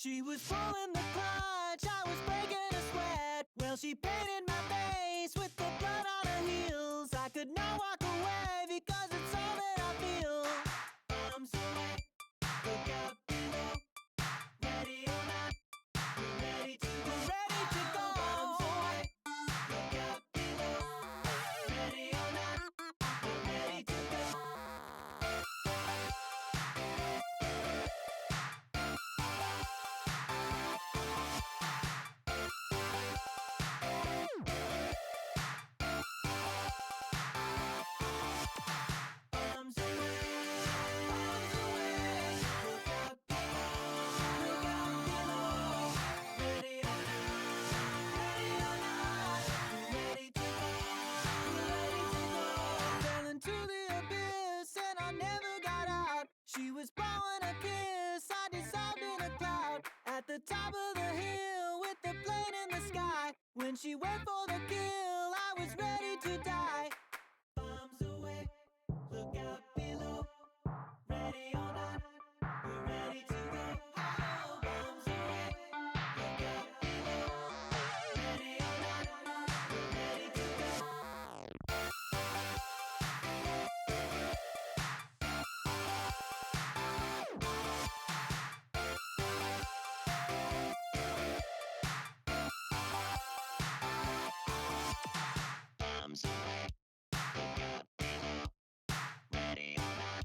She was pulling the clutch, I was breaking a sweat. Well, she painted my face with the blood on her heels. I could not walk away because it's all that I feel. Arms away, look out below. Ready or not, we're ready to go. Ready to go. Arms away, look out below. Ready or not, we're ready to go. Arms away, look out below. Ready or not, ready to go. Ready to go. Fell into the abyss and I never got out. She was blowing a kiss, I dissolved in a cloud. At the top of the hill with the plane in the sky. When she went for the kill, I was ready to die. Bombs away, look out below. Ready or not, we're ready to go. Oh, bombs away, look out below. Ready or not, we're ready to go. Bombs away, look out below. Ready or not,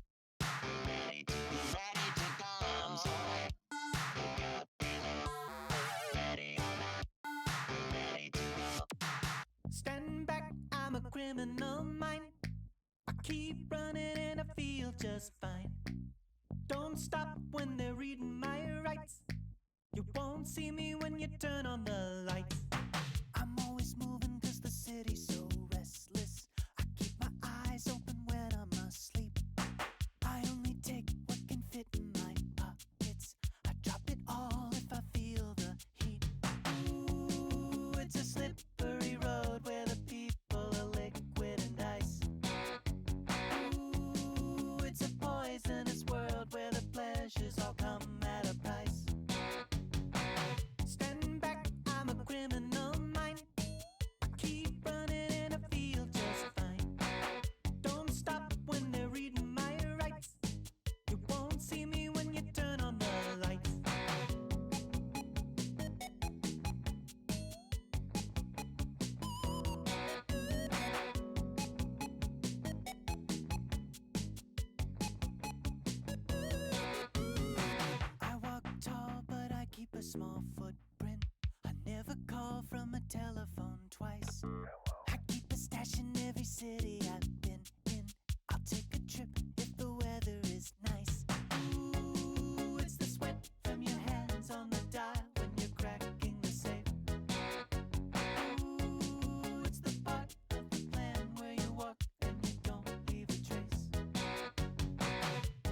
we're ready to go. Ready to go. Bombs away, look out below. Ready or not, we're ready to go. Stand back, I'm a criminal mind. I keep running and I feel just fine. Don't stop when they're reading my rights. You won't see me when you turn on the lights. I'm always moving 'cause the city's so restless. I keep my eyes open when I'm asleep. I only take what can fit in my pockets. I drop it all if I feel the heat. Ooh, it's a slippery road where the people are liquid and ice. Ooh, it's a poisonous world where the pleasures all come at a price. Stand back, I'm a criminal mind. I keep running and I feel just fine. Don't stop when they're reading my rights. You won't see me when you turn on the lights. I walk tall, but I keep a small footprint. I never call from a telephone twice. I keep a stash in every city I've been in. I'll take a trip if the weather is nice. Ooh, it's the sweat from your hands on the dial when you're cracking the safe. Ooh, it's the part of the plan where you walk and you don't leave a trace.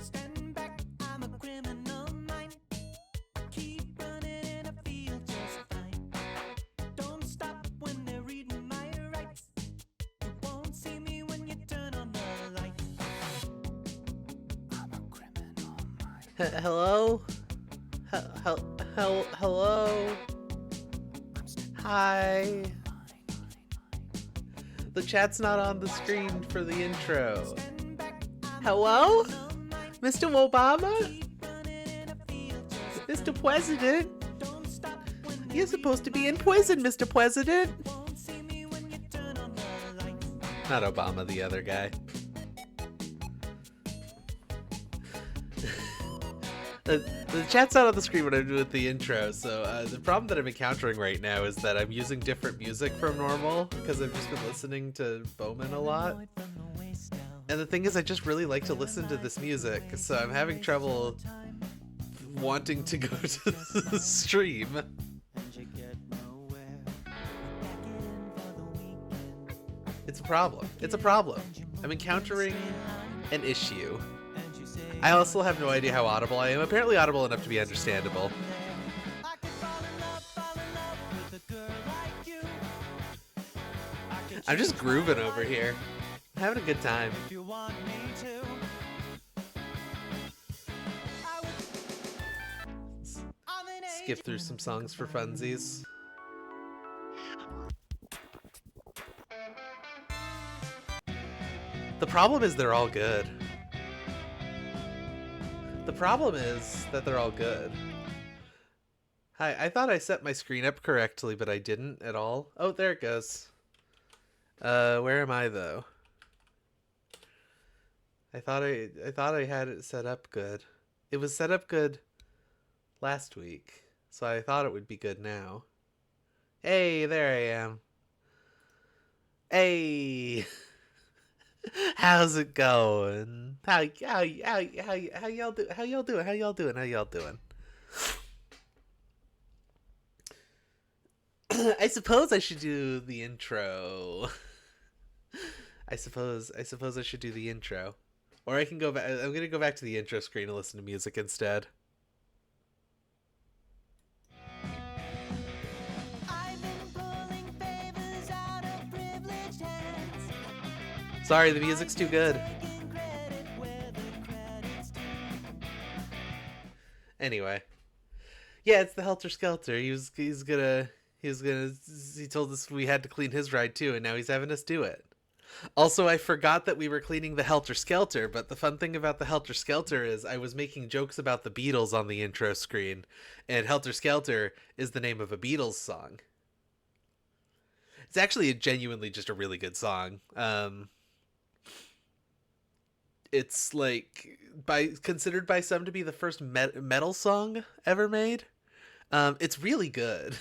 Stand back, I'm a criminal mind. I keep running and I feel just fine. Don't stop when they're reading my rights. You won't see me when you turn on the lights. I'm a criminal mind. Hello? Hello? Hi. The chat's not on the screen for the intro. Hello? Mr. Obama? Mr. President? You're supposed to be in prison, Mr. President. Not Obama, the other guy. The chat's not on the screen when I'm doing the intro, so the problem that I'm encountering right now is that I'm using different music from normal because I've just been listening to Bowman a lot. And the thing is, I just really like to listen to this music, so I'm having trouble wanting to go to the stream. It's a problem. It's a problem. I'm encountering an issue. I also have no idea how audible I am. Apparently audible enough to be understandable. I'm just grooving over here. I'm having a good time. skip through some songs for funsies. The problem is they're all good. The problem is that they're all good. Hi, I thought I set my screen up correctly, but I didn't at all. Oh, there it goes. Where am I though? I thought I had it set up good. It was set up good last week, so I thought it would be good now. Hey, there I am. Hey. How's it going? How y'all do? How y'all doing? How y'all doing? How y'all doing? I suppose I should do the intro. I suppose I should do the intro, or I can go back. I'm gonna go back to the intro screen and listen to music instead. Sorry, the music's too good. Anyway, yeah, it's the Helter Skelter. He told us we had to clean his ride too, and now he's having us do it. Also, I forgot that we were cleaning the Helter Skelter, but the fun thing about the Helter Skelter is I was making jokes about the Beatles on the intro screen, and Helter Skelter is the name of a Beatles song. It's actually genuinely just a really good song. It's like considered by some to be the first metal song ever made. It's really good.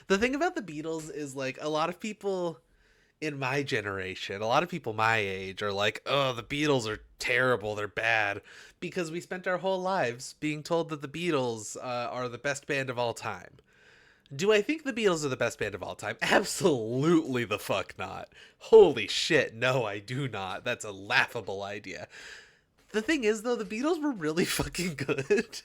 The thing about the Beatles is like a lot of people in my generation, a lot of people my age are like, oh, the Beatles are terrible, they're bad, because we spent our whole lives being told that the Beatles are the best band of all time. Do I think the Beatles are the best band of all time? Absolutely the fuck not. Holy shit, no, I do not. That's a laughable idea. The thing is, though, the Beatles were really fucking good.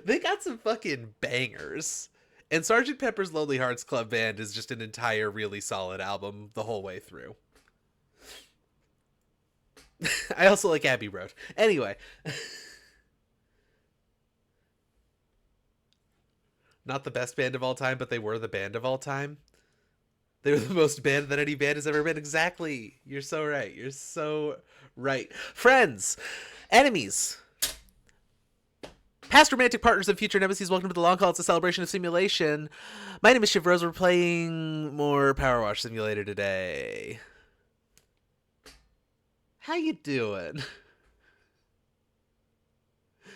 They got some fucking bangers. And Sgt. Pepper's Lonely Hearts Club Band is just an entire really solid album the whole way through. I also like Abbey Road. Anyway. Not the best band of all time, but they were the band of all time. They were the most band that any band has ever been. Exactly. You're so right. You're so right. Friends, enemies, past romantic partners and future nemesis, welcome to the Long Haul. It's a celebration of simulation. My name is Shiv Rose. We're playing more Power Wash Simulator today. How you doing?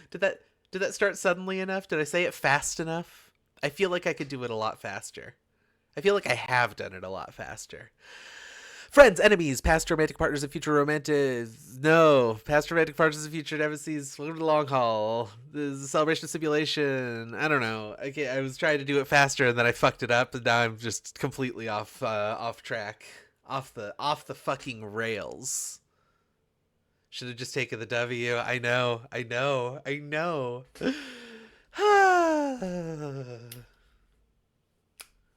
Did that start suddenly enough? Did I say it fast enough? I feel like I could do it a lot faster. I feel like I have done it a lot faster. Friends, enemies, past romantic partners, and future romantic... No. Past romantic partners and future nemesis. Welcome to the Long Haul. This is a celebration of simulation. I don't know. I was trying to do it faster, and then I fucked it up, and now I'm just completely off track. Off the fucking rails. Should have just taken the W. I know.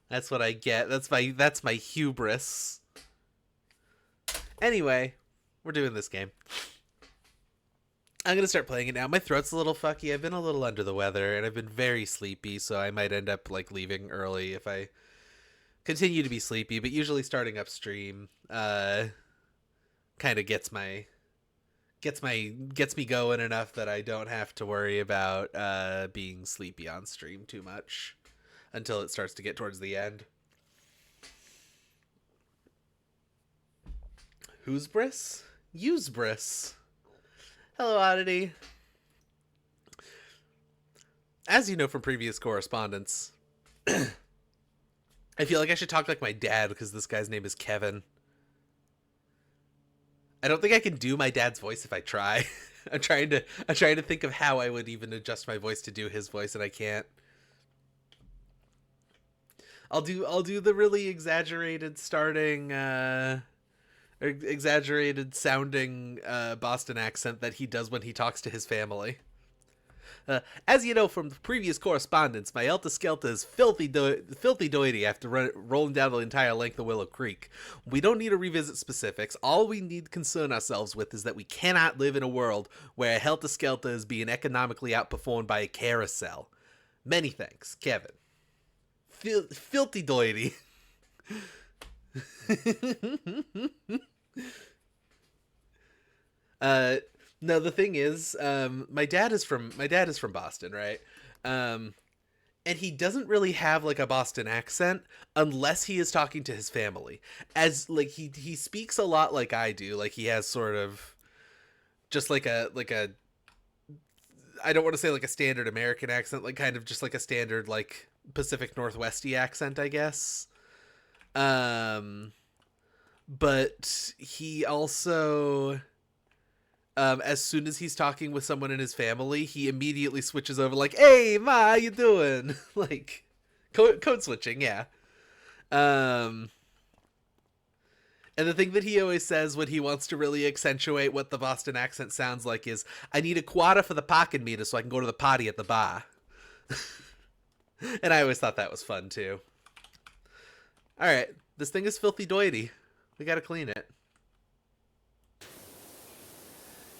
That's what I get. That's my hubris. Anyway, we're doing this game. I'm gonna start playing it now. My throat's a little fucky. I've been a little under the weather, and I've been very sleepy, so I might end up like leaving early if I continue to be sleepy. But usually starting up stream kind of gets me going enough that I don't have to worry about being sleepy on stream too much until it starts to get towards the end. Who's Briss? Use Briss. Hello, Oddity. As you know from previous correspondence, I feel like I should talk like my dad because this guy's name is Kevin. I don't think I can do my dad's voice if I try. I'm trying to think of how I would even adjust my voice to do his voice, and I can't. I'll do the really exaggerated starting exaggerated sounding Boston accent that he does when he talks to his family. As you know from the previous correspondence, my Elta Skelta is filthy doity after rolling down the entire length of Willow Creek. We don't need to revisit specifics. All we need to concern ourselves with is that we cannot live in a world where a Helta Skelta is being economically outperformed by a carousel. Many thanks, Kevin. Filthy doity. uh, no, the thing is, my dad is from Boston, right? Um, and he doesn't really have like a Boston accent unless he is talking to his family. As like he speaks a lot like I do. Like he has sort of just like a I don't want to say like a standard American accent, like kind of just like a standard like Pacific Northwesty accent, I guess. Um, but he also, as soon as he's talking with someone in his family, he immediately switches over like, "Hey, ma, how you doing?" Like code switching, yeah. Um, and the thing that he always says when he wants to really accentuate what the Boston accent sounds like is, "I need a quarter for the parking meter so I can go to the party at the bar." And I always thought that was fun too. All right, this thing is filthy doity. We gotta clean it.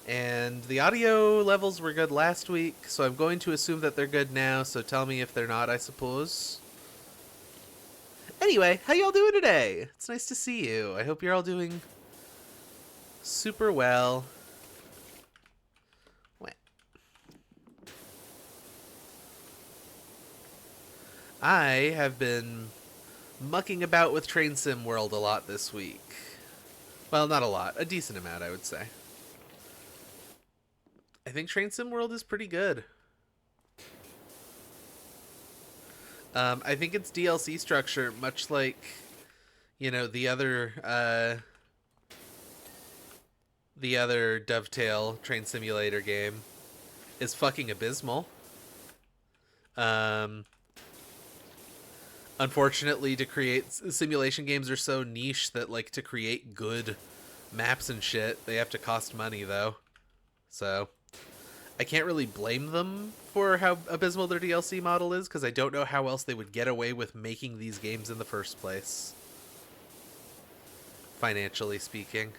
And the audio levels were good last week, so I'm going to assume that they're good now, so tell me if they're not, I suppose. Anyway, how y'all doing today? It's nice to see you. I hope you're all doing super well. I have been mucking about with Train Sim World a lot this week. Well, not a lot. A decent amount, I would say. I think Train Sim World is pretty good. I think its DLC structure, much like, you know, the other Dovetail Train Simulator game, is fucking abysmal. Unfortunately, to create simulation games are so niche that, like, to create good maps and shit, they have to cost money, though. So I can't really blame them for how abysmal their DLC model is, because I don't know how else they would get away with making these games in the first place, financially speaking.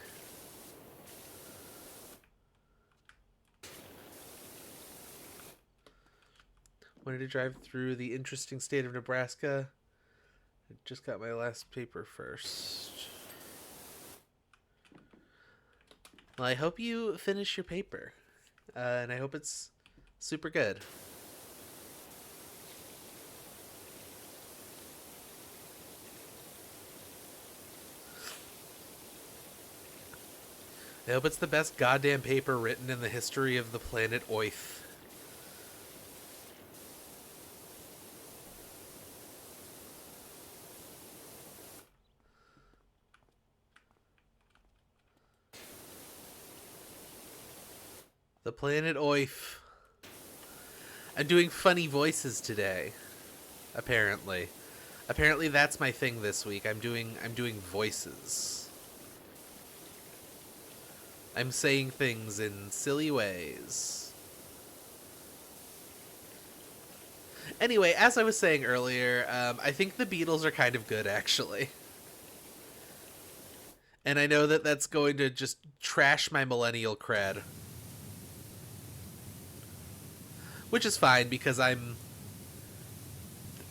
Wanted to drive through the interesting state of Nebraska. I just got my last paper first. Well, I hope you finish your paper. And I hope it's super good. I hope it's the best goddamn paper written in the history of the planet Oith. The planet Oif. I'm doing funny voices today. Apparently. Apparently that's my thing this week. I'm doing voices. I'm saying things in silly ways. Anyway, as I was saying earlier, I think the Beatles are kind of good, actually. And I know that that's going to just trash my millennial cred. Which is fine, because I'm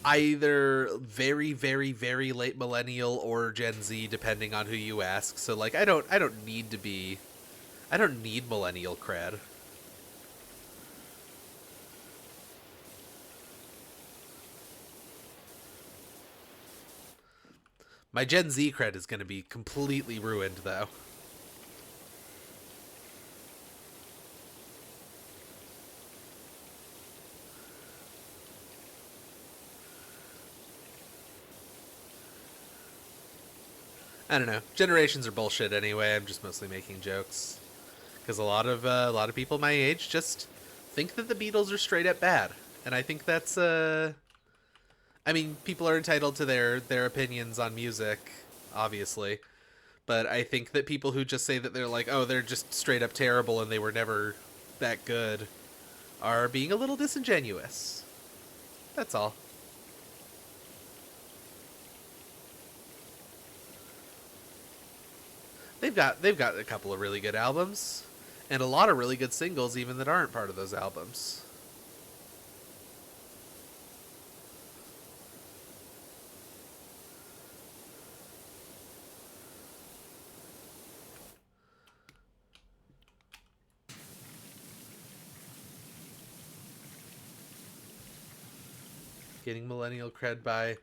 either very, very, very late millennial or Gen Z, depending on who you ask. So, like, I don't need to be... I don't need millennial cred. My Gen Z cred is going to be completely ruined, though. I don't know. Generations are bullshit anyway. I'm just mostly making jokes. Because a lot of people my age just think that the Beatles are straight up bad, and I think that's I mean, people are entitled to their opinions on music, obviously, but I think that people who just say that they're like, oh, they're just straight up terrible and they were never that good, are being a little disingenuous. That's all. They've got a couple of really good albums. And a lot of really good singles, even that aren't part of those albums. Gaining millennial cred by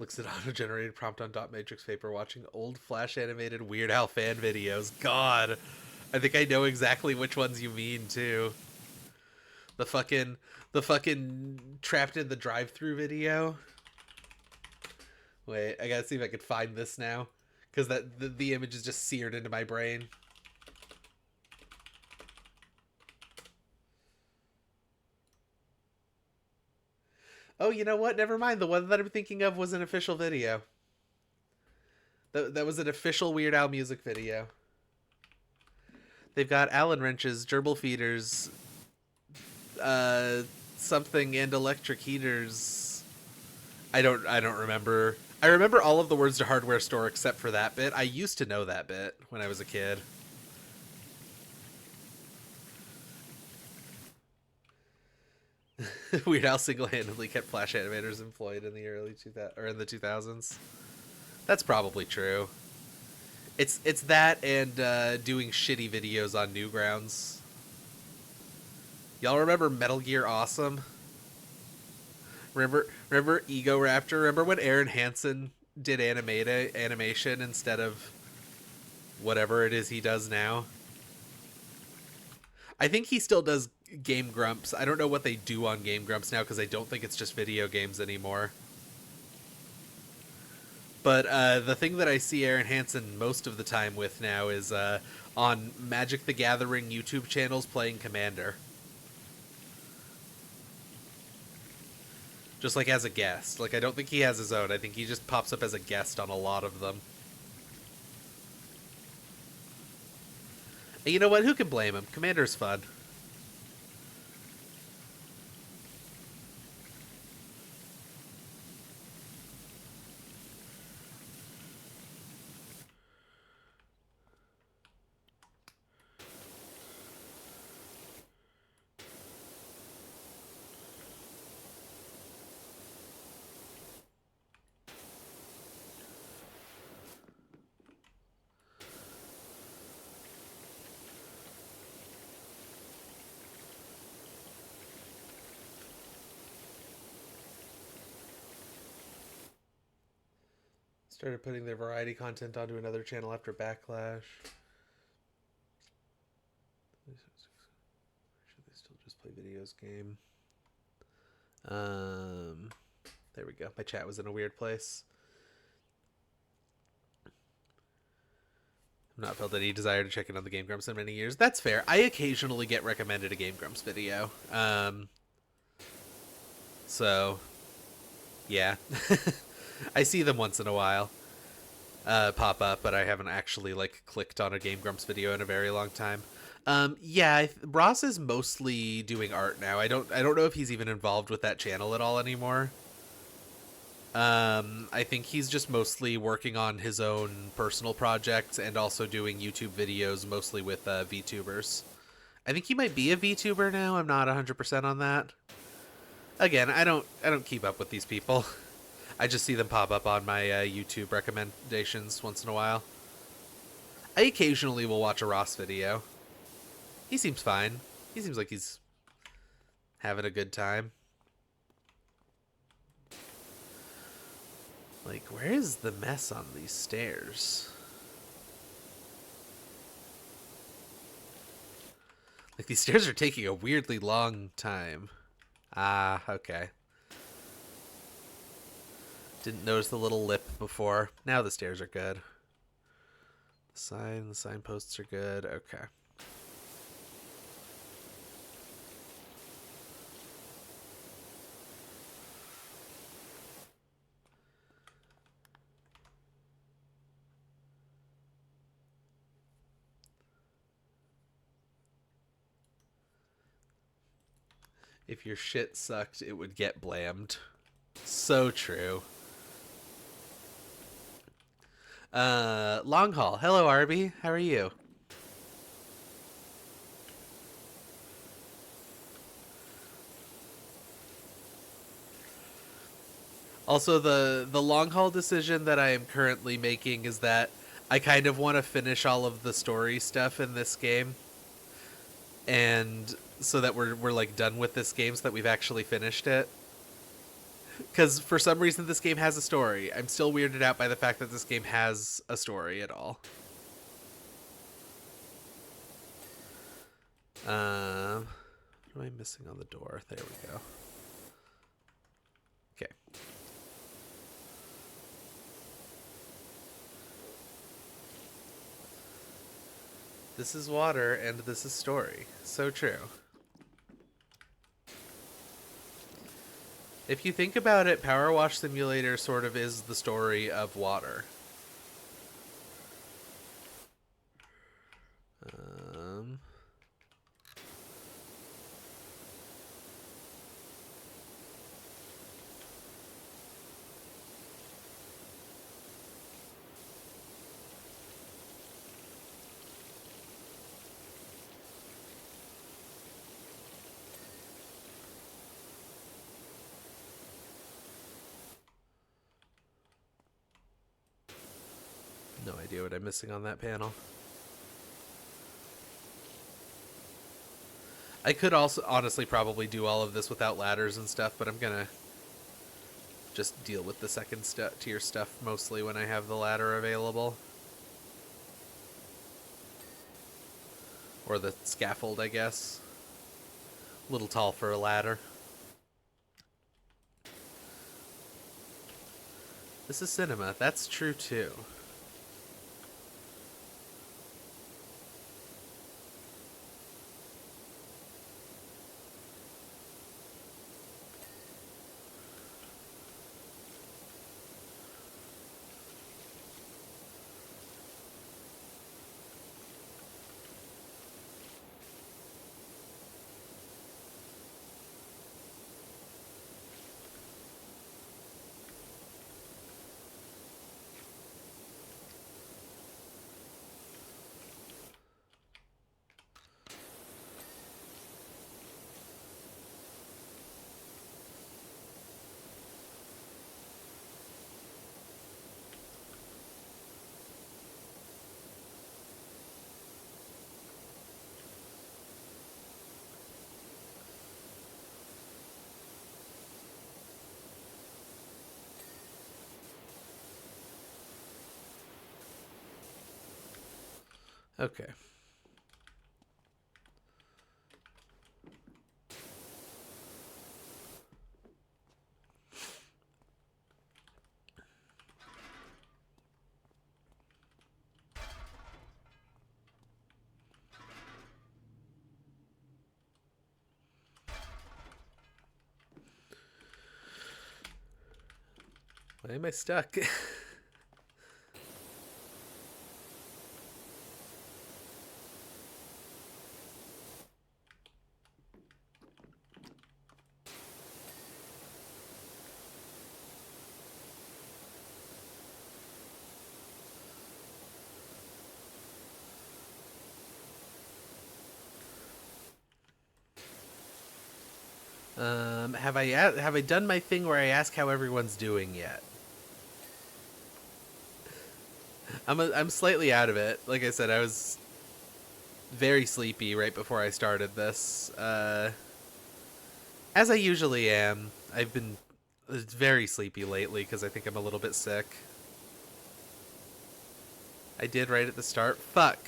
looks at auto-generated prompt on dot matrix paper, watching old Flash animated Weird Al fan videos. God, I think I know exactly which ones you mean too. The fucking trapped in the drive-through video. Wait, I gotta see if I could find this now, because the image is just seared into my brain. Oh, you know what? Never mind. The one that I'm thinking of was an official video. That was an official Weird Al music video. They've got Allen wrenches, gerbil feeders, something, and electric heaters. I don't remember. I remember all of the words to hardware store except for that bit. I used to know that bit when I was a kid. Weird Al single-handedly kept Flash animators employed in the early 2000s or in the 2000s. That's probably true. It's that and doing shitty videos on Newgrounds. Y'all remember Metal Gear Awesome? Remember Ego Raptor? Remember when Aaron Hansen did animation instead of whatever it is he does now? I think he still does Game Grumps. I don't know what they do on Game Grumps now because I don't think it's just video games anymore. But the thing that I see Aaron Hansen most of the time with now is on Magic the Gathering YouTube channels playing Commander. Just like as a guest. Like, I don't think he has his own. I think he just pops up as a guest on a lot of them. And you know what? Who can blame him? Commander's fun. Started putting their variety content onto another channel after Backlash. Should they still just play videos game? There we go. My chat was in a weird place. I've not felt any desire to check in on the Game Grumps in many years. That's fair. I occasionally get recommended a Game Grumps video. So, yeah. I see them once in a while pop up, but I haven't actually like clicked on a Game Grumps video in a very long time. Yeah, Ross is mostly doing art now. I don't know if he's even involved with that channel at all anymore. I think he's just mostly working on his own personal projects and also doing YouTube videos, mostly with VTubers. I think he might be a VTuber now. I'm not 100% on that. Again, I don't keep up with these people. I just see them pop up on my YouTube recommendations once in a while. I occasionally will watch a Ross video. He seems fine. He seems like he's having a good time. Like, where is the mess on these stairs? Like, these stairs are taking a weirdly long time. Ah, okay. Didn't notice the little lip before. Now the stairs are good. The signposts are good. Okay. If your shit sucked, it would get blamed. So true. Long Haul. Hello, Arby. How are you? Also, the long haul decision that I am currently making is that I kind of want to finish all of the story stuff in this game. And so that we're like done with this game so that we've actually finished it. Because for some reason this game has a story. I'm still weirded out by the fact that this game has a story at all. What am I missing on the door? There we go. Okay. This is water and this is story. So true. If you think about it, Power Wash Simulator sort of is the story of water. No idea what I'm missing on that panel. I could also honestly probably do all of this without ladders and stuff, but I'm gonna just deal with the second tier stuff mostly when I have the ladder available. Or the scaffold, I guess. A little tall for a ladder. This is cinema. That's true too. Okay. Why am I stuck? Have I done my thing where I ask how everyone's doing yet? I'm slightly out of it. Like I said, I was very sleepy right before I started this. As I usually am. I've been very sleepy lately because I think I'm a little bit sick. I did right at the start. Fuck.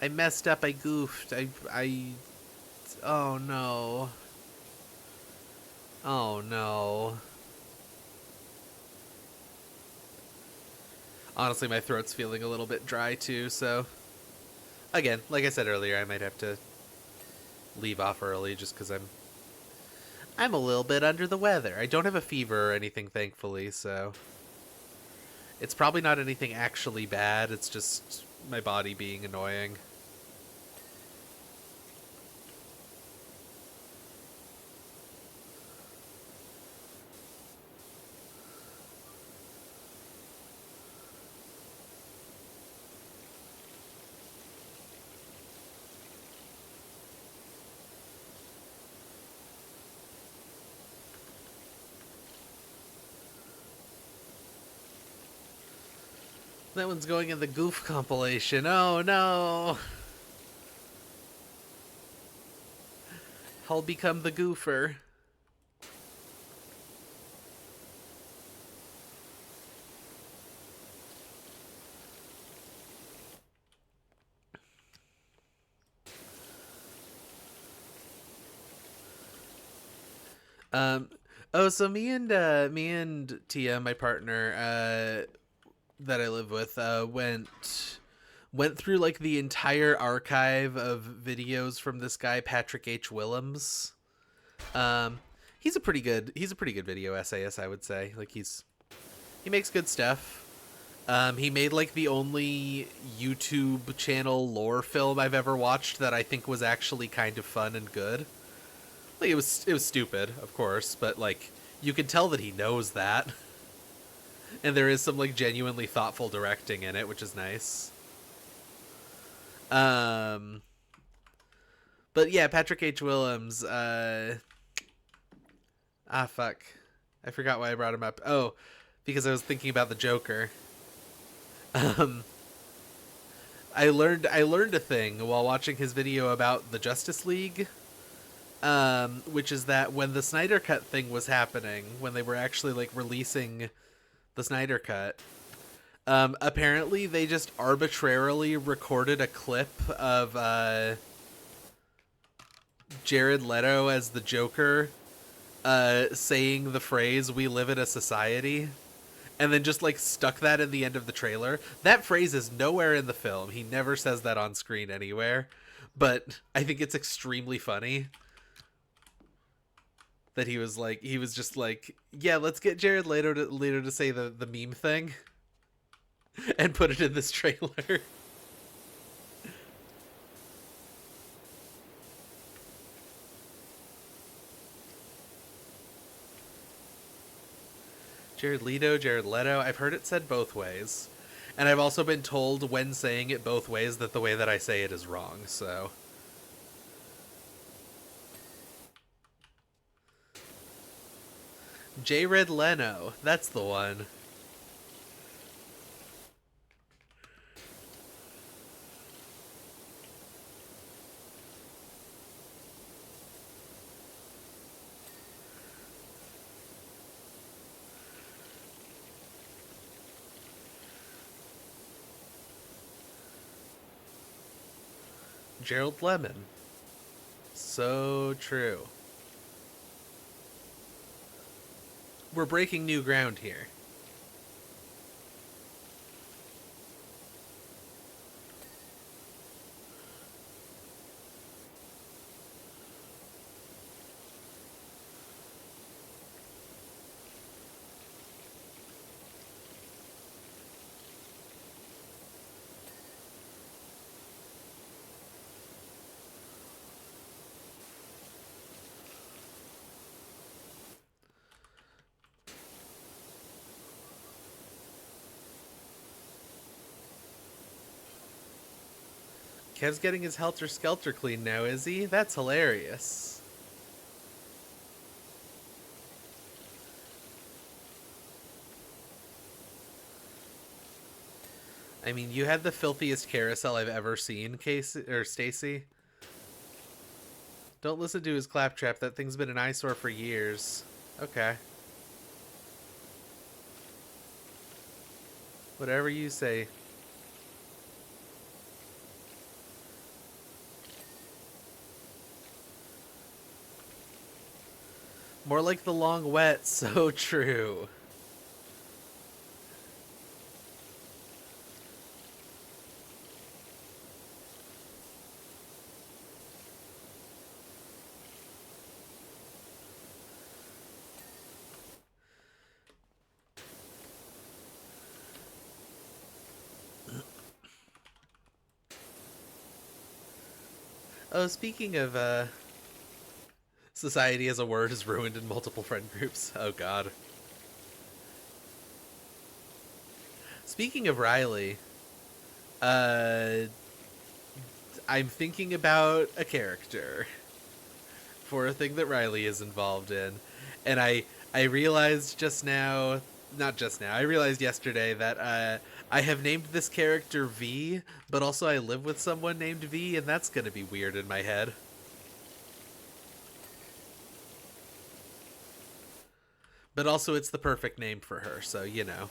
I messed up. I goofed. Oh no. Oh no. Honestly, my throat's feeling a little bit dry too, so... Again, like I said earlier, I might have to leave off early just because I'm a little bit under the weather. I don't have a fever or anything, thankfully, so... It's probably not anything actually bad, it's just my body being annoying. That one's going in the goof compilation. Oh no! I'll become the goofer. Um, oh, so me and Tia, my partner, that I live with, went through like the entire archive of videos from this guy Patrick H. Willems. Um, he's a pretty good video essayist, I would say. Like he makes good stuff. He made like the only YouTube channel lore film I've ever watched that I think was actually kind of fun and good. Like it was stupid, of course, but like you can tell that he knows that. And there is some like genuinely thoughtful directing in it, which is nice. Um but yeah, Patrick H. Willems, fuck. I forgot why I brought him up. Oh, because I was thinking about the Joker. Um I learned a thing while watching his video about the Justice League, which is that when the Snyder Cut thing was happening, when they were actually like releasing the Snyder Cut, apparently they just arbitrarily recorded a clip of Jared Leto as the Joker, saying the phrase "We live in a society," and then just like stuck that in the end of the trailer. That phrase is nowhere in the film. He never says that on screen anywhere, but I think it's extremely funny that he was just like, yeah, let's get Jared Leto to say the meme thing and put it in this trailer. Jared Leto. I've heard it said both ways. And I've also been told when saying it both ways that the way that I say it is wrong, so. Jared Leno. That's the one. Gerald Lemon. So true. We're breaking new ground here. Kev's getting his Helter Skelter clean now, is he? That's hilarious. I mean, you had the filthiest carousel I've ever seen, Casey or Stacy. Don't listen to his claptrap. That thing's been an eyesore for years. Okay. Whatever you say. More like the long wet, so true. Oh, speaking of society as a word is ruined in multiple friend groups. Oh god. Speaking of Riley, uh I'm thinking about a character for a thing that Riley is involved in. And I realized just now, not just now, I realized yesterday that I have named this character V, but also I live with someone named V, and that's going to be weird in my head. But also it's the perfect name for her, so you know.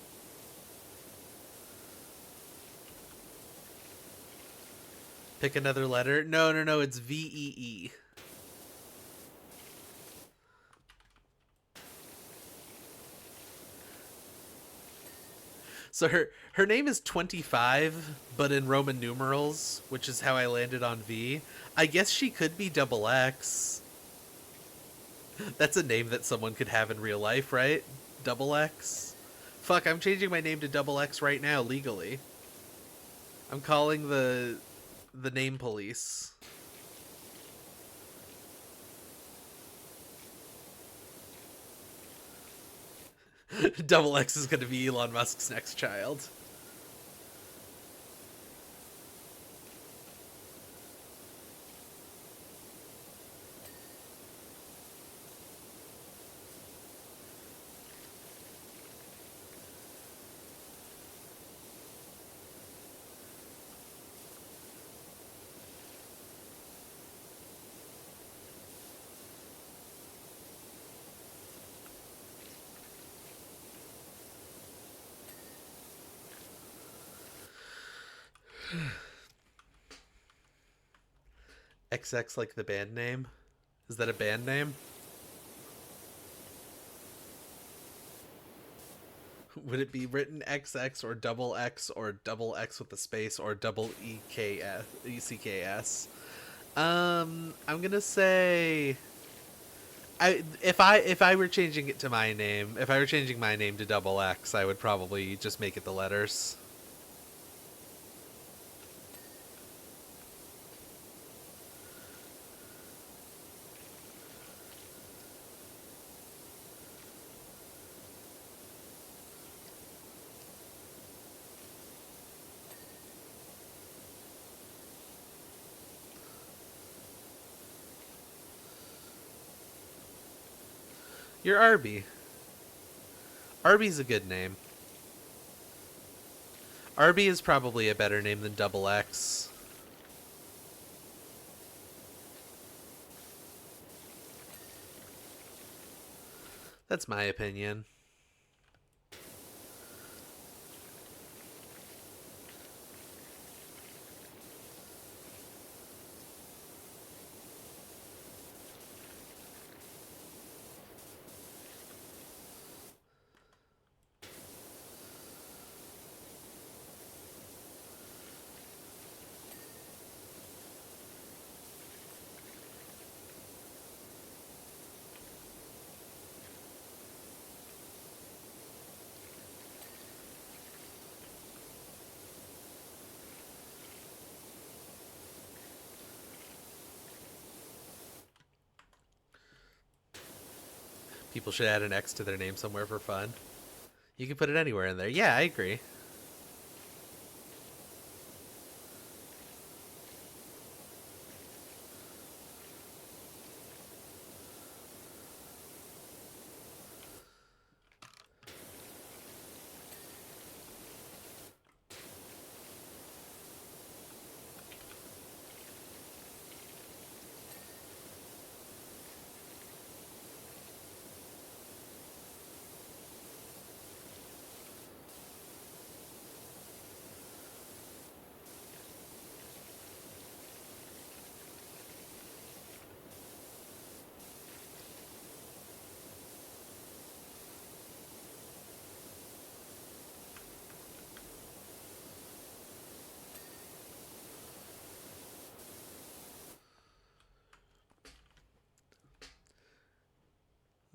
Pick another letter. No, it's VEE. So her name is 25, but in Roman numerals, which is how I landed on V. I guess she could be double X. That's a name that someone could have in real life, right? Double X. Fuck, I'm changing my name to double X right now legally. I'm calling the name police. Double X is going to be Elon Musk's next child. XX like the band name? Is that a band name? Would it be written XX or double X or double X with a space or double ECKS? I'm gonna say, if I were changing it to my name, if I were changing my name to double X, I would probably just make it the letters. You're Arby. Arby's a good name. Arby is probably a better name than double X. That's my opinion. People should add an X to their name somewhere for fun. You can put it anywhere in there. Yeah, I agree.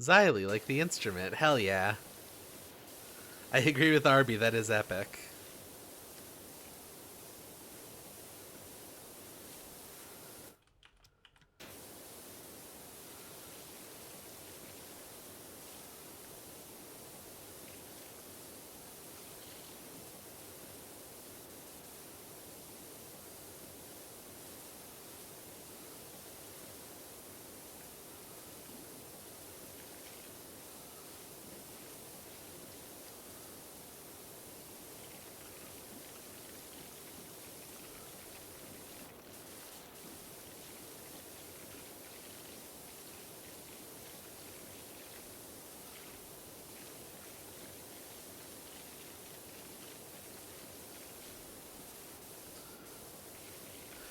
Xylee, like the instrument. Hell yeah. I agree with Arby, that is epic.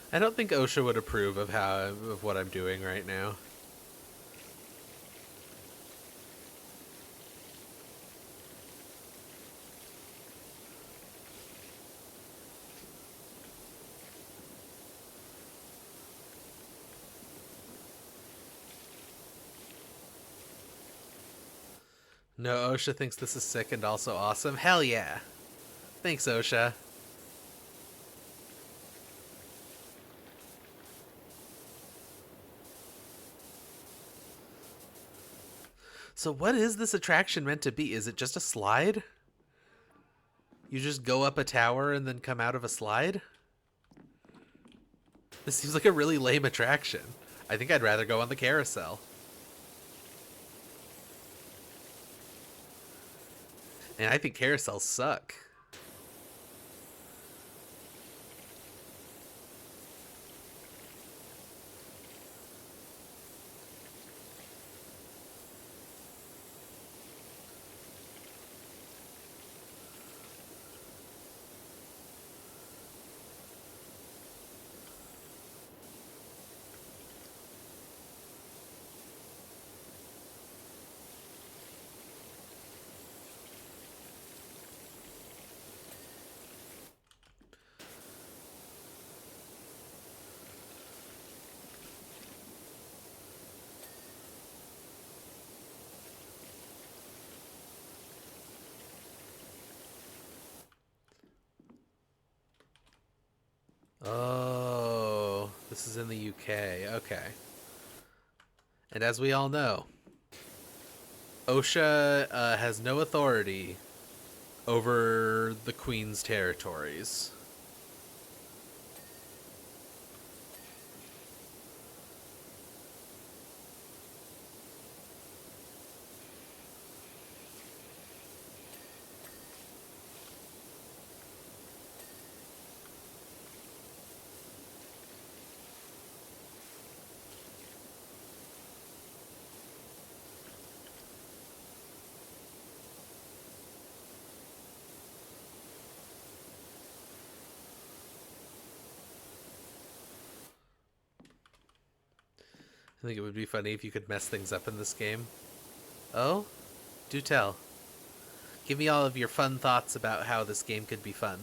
I don't think OSHA would approve of what I'm doing right now. No, OSHA thinks this is sick and also awesome. Hell yeah. Thanks, OSHA. So what is this attraction meant to be? Is it just a slide? You just go up a tower and then come out of a slide? This seems like a really lame attraction. I think I'd rather go on the carousel. And I think carousels suck. Oh, this is in the UK. Okay. And as we all know, OSHA has no authority over the Queen's territories. I think it would be funny if you could mess things up in this game. Oh? Do tell. Give me all of your fun thoughts about how this game could be fun.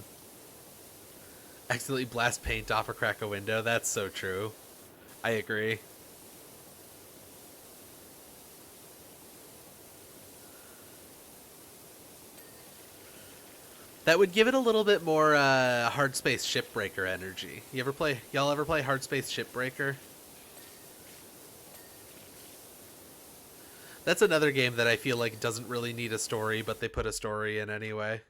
Accidentally blast paint off or crack a window. That's so true. I agree. That would give it a little bit more Hard Space Shipbreaker energy. Y'all ever play Hard Space Shipbreaker? That's another game that I feel like doesn't really need a story, but they put a story in anyway.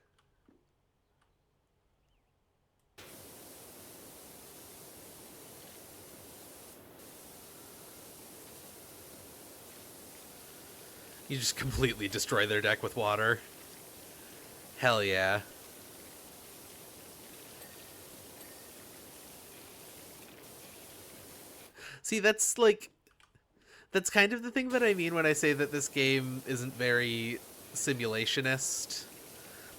You just completely destroy their deck with water. Hell yeah. See, that's kind of the thing that I mean when I say that this game isn't very simulationist.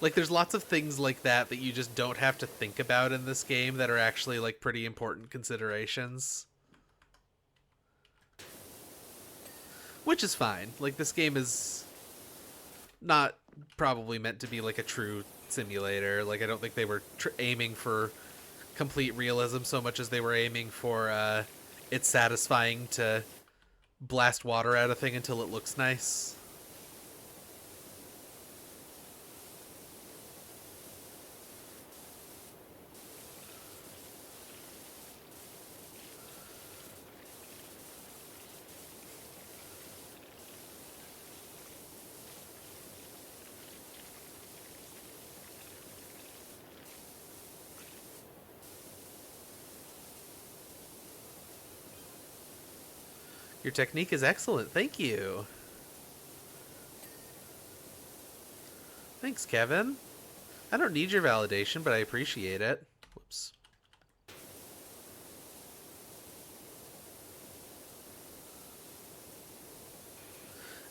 Like, there's lots of things like that that you just don't have to think about in this game that are actually, like, pretty important considerations. Which is fine. Like, this game is not probably meant to be, like, a true simulator. Like, I don't think they were aiming for complete realism so much as they were aiming for, it's satisfying to blast water at a thing until it looks nice. Your technique is excellent. Thank you. Thanks, Kevin. I don't need your validation, but I appreciate it. Whoops.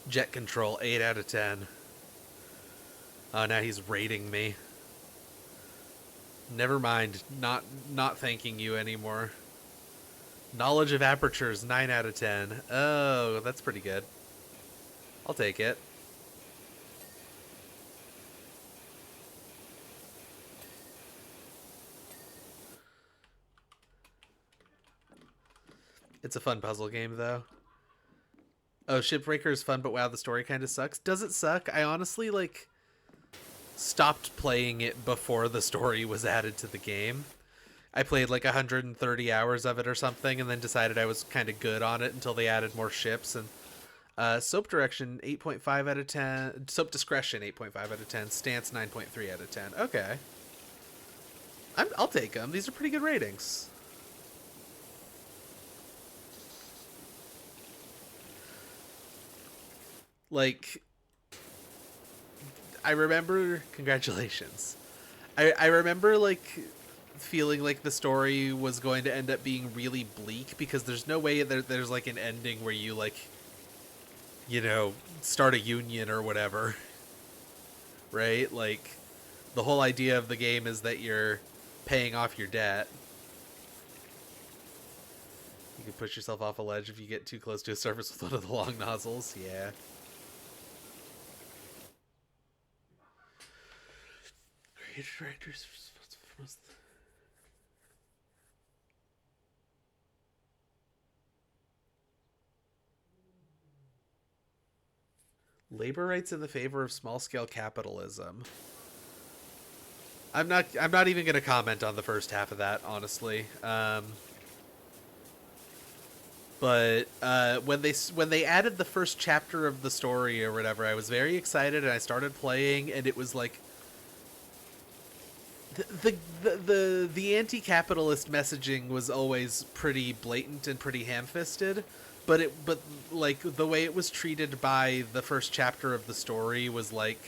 Jet control, 8 out of 10. Oh, now he's rating me. Never mind. Not thanking you anymore. Knowledge of apertures, 9 out of 10. Oh, that's pretty good. I'll take it. It's a fun puzzle game, though. Oh, Shipbreaker is fun, but wow, the story kind of sucks. Does it suck? I honestly, like, stopped playing it before the story was added to the game. I played like 130 hours of it or something, and then decided I was kind of good on it until they added more ships. And Soap Direction 8.5 out of 10. Soap Discretion 8.5 out of 10. Stance 9.3 out of 10. Okay, I'll take them. These are pretty good ratings. Like, I remember. Congratulations. I remember like feeling like the story was going to end up being really bleak because there's no way there's like an ending where you like, you know, start a union or whatever, right? Like, the whole idea of the game is that you're paying off your debt. You can push yourself off a ledge if you get too close to a surface with one of the long nozzles. Yeah. Creative directors responsible for most. Labor rights in the favor of small scale capitalism. I'm not even going to comment on the first half of that, honestly. But when they added the first chapter of the story or whatever, I was very excited and I started playing, and it was like the anti-capitalist messaging was always pretty blatant and pretty ham-fisted, but like the way it was treated by the first chapter of the story was like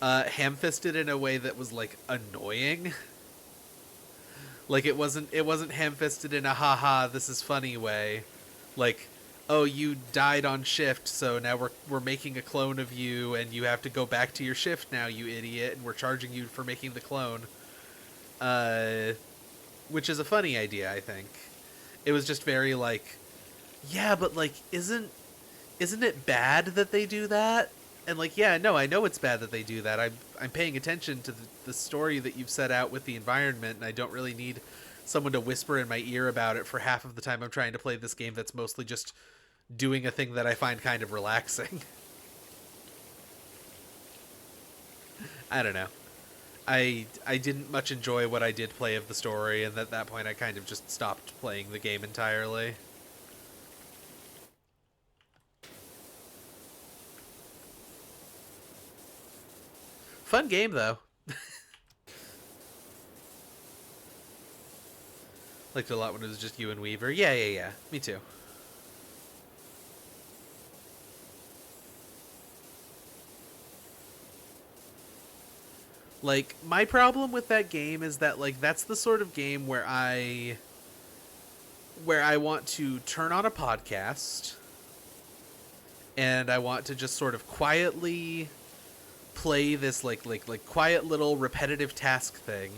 ham-fisted in a way that was like annoying. Like, it wasn't ham-fisted in a haha this is funny way. Like, oh, you died on shift, so now we're making a clone of you, and you have to go back to your shift now, you idiot, and we're charging you for making the clone. Which is a funny idea, I think. It was just very like, yeah, but like, isn't it bad that they do that? And like, yeah, no, I know it's bad that they do that. I'm paying attention to the story that you've set out with the environment, and I don't really need someone to whisper in my ear about it for half of the time I'm trying to play this game that's mostly just doing a thing that I find kind of relaxing. I don't know. I didn't much enjoy what I did play of the story, and at that point I kind of just stopped playing the game entirely. Fun game though. Liked it a lot when it was just you and Weaver. Yeah, yeah, yeah. Me too. Like, my problem with that game is that like that's the sort of game where I want to turn on a podcast and I want to just sort of quietly play this like quiet little repetitive task thing.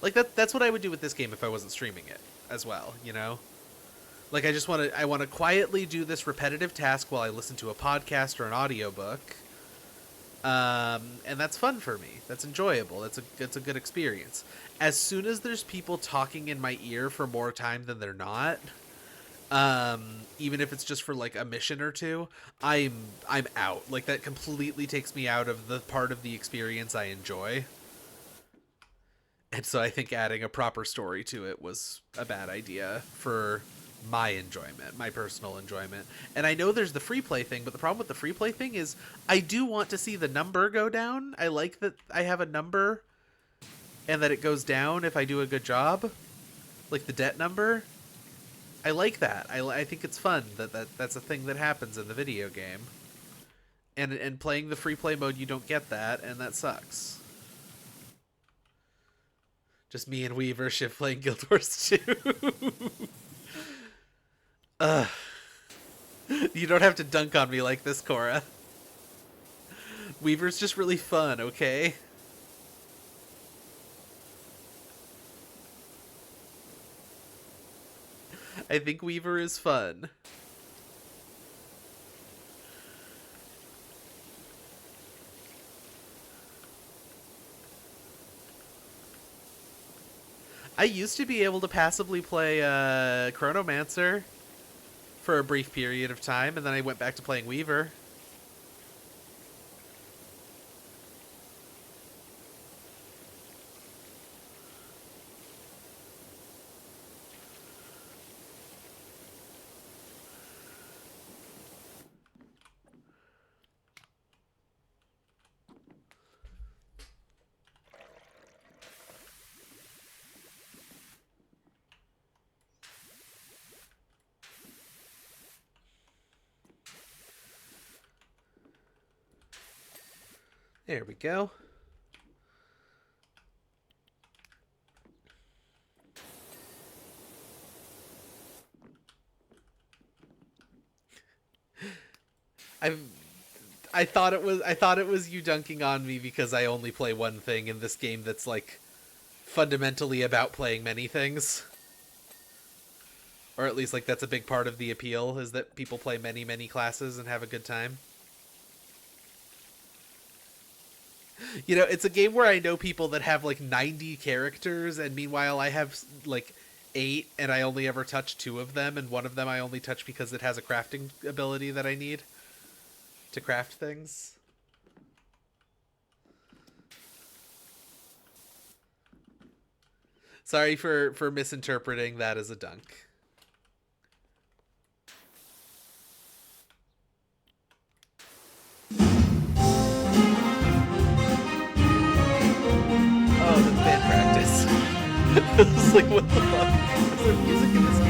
Like, that's what I would do with this game if I wasn't streaming it as well, you know? Like, I want to quietly do this repetitive task while I listen to a podcast or an audiobook. And that's fun for me. That's enjoyable. That's a good experience. As soon as there's people talking in my ear for more time than they're not, even if it's just for like a mission or two, I'm out. Like, that completely takes me out of the part of the experience I enjoy. And so I think adding a proper story to it was a bad idea for my enjoyment, my personal enjoyment. And I know there's the free play thing, but the problem with the free play thing is I do want to see the number go down. I like that I have a number and that it goes down if I do a good job. Like the debt number. I like that. I think it's fun that's a thing that happens in the video game. And playing the free play mode, you don't get that, and that sucks. Just me and Weaver shift playing Guild Wars 2. Ugh. You don't have to dunk on me like this, Cora. Weaver's just really fun, okay? I think Weaver is fun. I used to be able to passively play Chronomancer for a brief period of time, and then I went back to playing Weaver. There we go. I thought it was you dunking on me because I only play one thing in this game that's like fundamentally about playing many things. Or at least like that's a big part of the appeal, is that people play many classes and have a good time. You know, it's a game where I know people that have like 90 characters, and meanwhile I have like 8, and I only ever touch 2 of them, and one of them I only touch because it has a crafting ability that I need to craft things. Sorry for misinterpreting that as a dunk. Oh, that's band practice. I was like, what the fuck? Is there music in this game?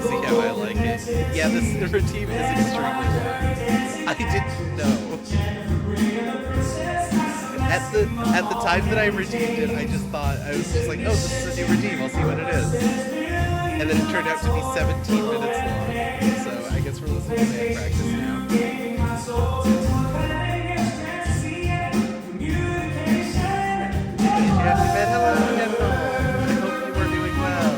See how I like it? Yeah, this routine is extremely long. I didn't know. At the time that I redeemed it, I was just like, oh, this is a new redeem. I'll see what it is. And then it turned out to be 17 minutes long. So I guess we're listening to band practice now. Hello, Kendall. I hope you are doing well.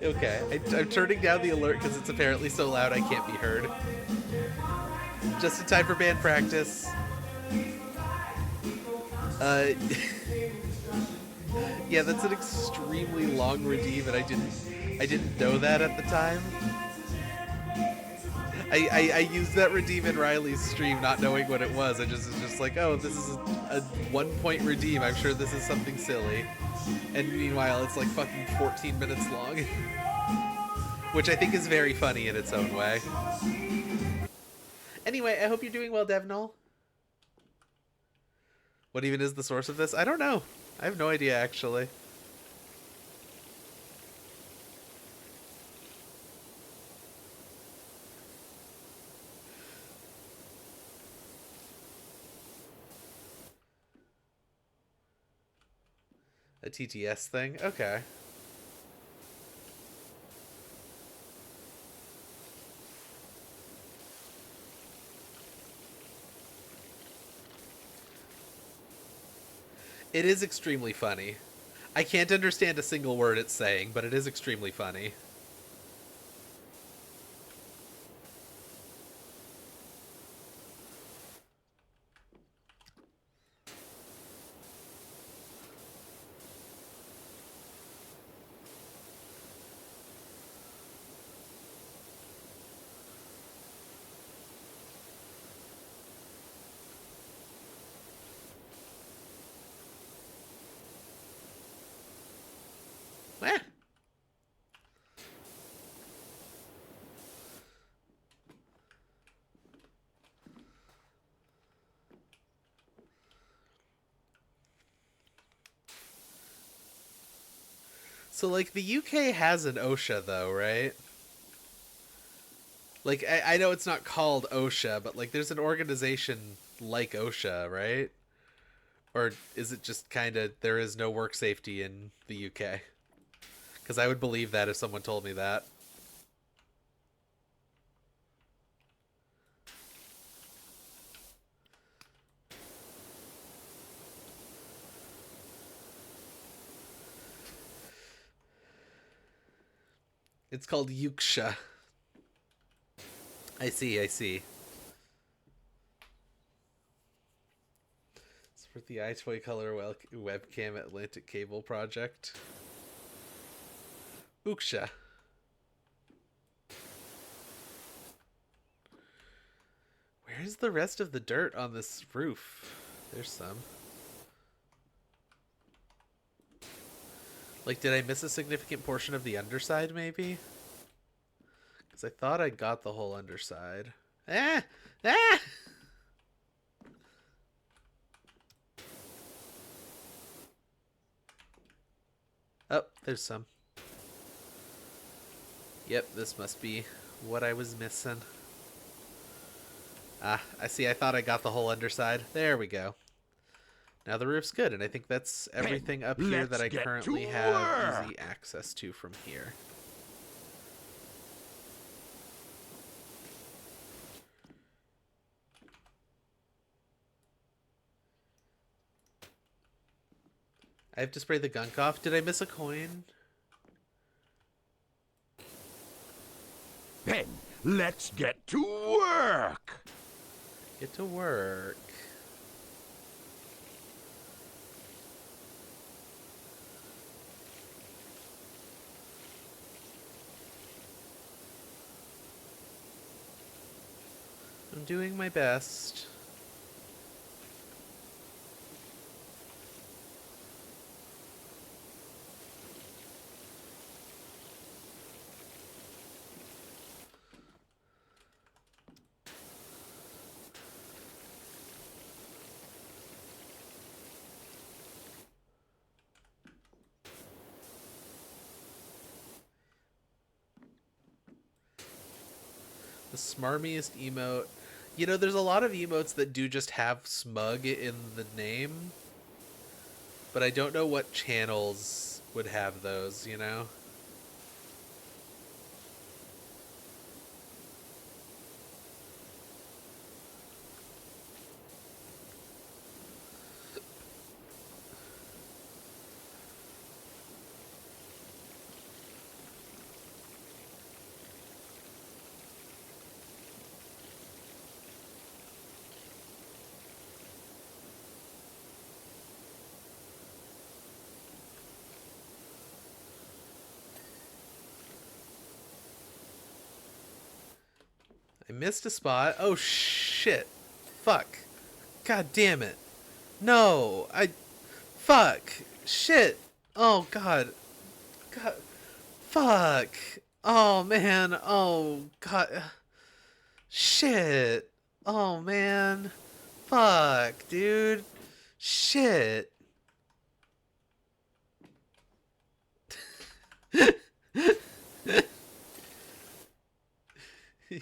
Okay, I'm turning down the alert because it's apparently so loud I can't be heard. Just in time for band practice. Yeah, that's an extremely long redeem, and I didn't know that at the time. I used that redeem in Riley's stream, not knowing what it was. I was just like, oh, this is a 1-point redeem. I'm sure this is something silly. And meanwhile, it's like fucking 14 minutes long. Which I think is very funny in its own way. Anyway, I hope you're doing well, Devnal. What even is the source of this? I don't know. I have no idea, actually. A TTS thing? Okay. It is extremely funny. I can't understand a single word it's saying, but it is extremely funny. Eh. So, like, the UK has an OSHA, though, right? Like, I know it's not called OSHA, but, like, there's an organization like OSHA, right? Or is it just kind of, there is no work safety in the UK? Because I would believe that if someone told me that. It's called Yuksha. I see, I see. It's for the iToy Color webcam Atlantic Cable project. Uksha. Where's the rest of the dirt on this roof? There's some. Like, did I miss a significant portion of the underside, maybe? Because I thought I got the whole underside. Ah! Ah! Oh, there's some. Yep, this must be what I was missing. Ah, I see. I thought I got the whole underside. There we go. Now the roof's good, and I think that's everything up here that I currently have easy access to from here. I have to spray the gunk off. Did I miss a coin? Then let's get to work. Get to work. I'm doing my best. The smarmiest emote. You know, there's a lot of emotes that do just have smug in the name, but I don't know what channels would have those, you know? I missed a spot. Oh, shit. Fuck. God damn it. No. Fuck. Shit. Oh, God. God. Fuck. Oh, man. Oh, God. Shit. Oh, man. Fuck, dude. Shit.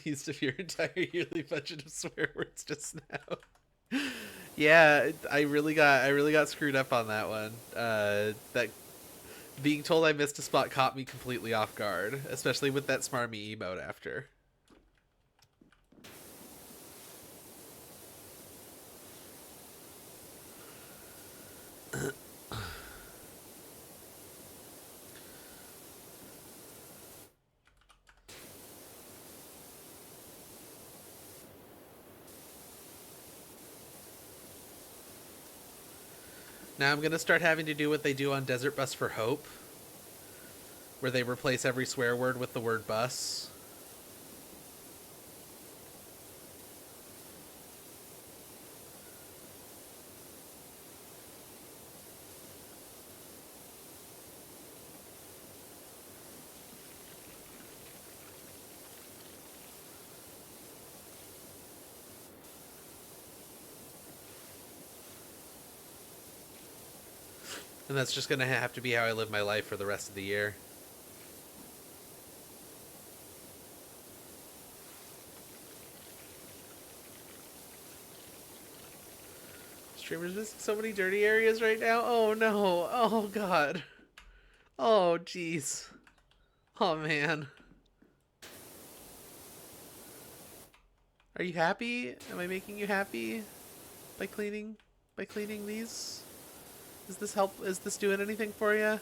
Used up your entire yearly budget of swear words just now. Yeah, I really got screwed up on that one. That being told I missed a spot caught me completely off guard, especially with that smarmy emote after. Now I'm gonna start having to do what they do on Desert Bus for Hope, where they replace every swear word with the word bus. And that's just gonna have to be how I live my life for the rest of the year. Streamers missing so many dirty areas right now. Oh no. Oh god. Oh jeez. Oh man. Are you happy? Am I making you happy by cleaning these? Is this help? Is this doing anything for you?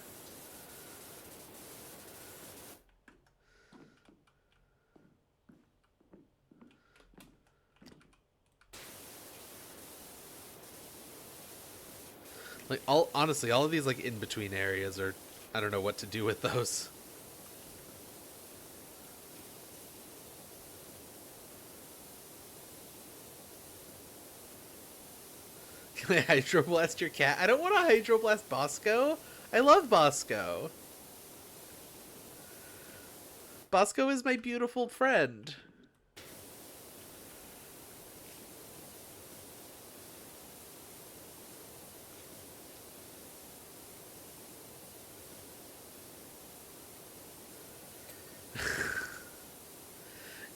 Like honestly, all of these like in between areas are, I don't know what to do with those. Can I hydroblast your cat? I don't want to hydroblast Bosco. I love Bosco. Bosco is my beautiful friend.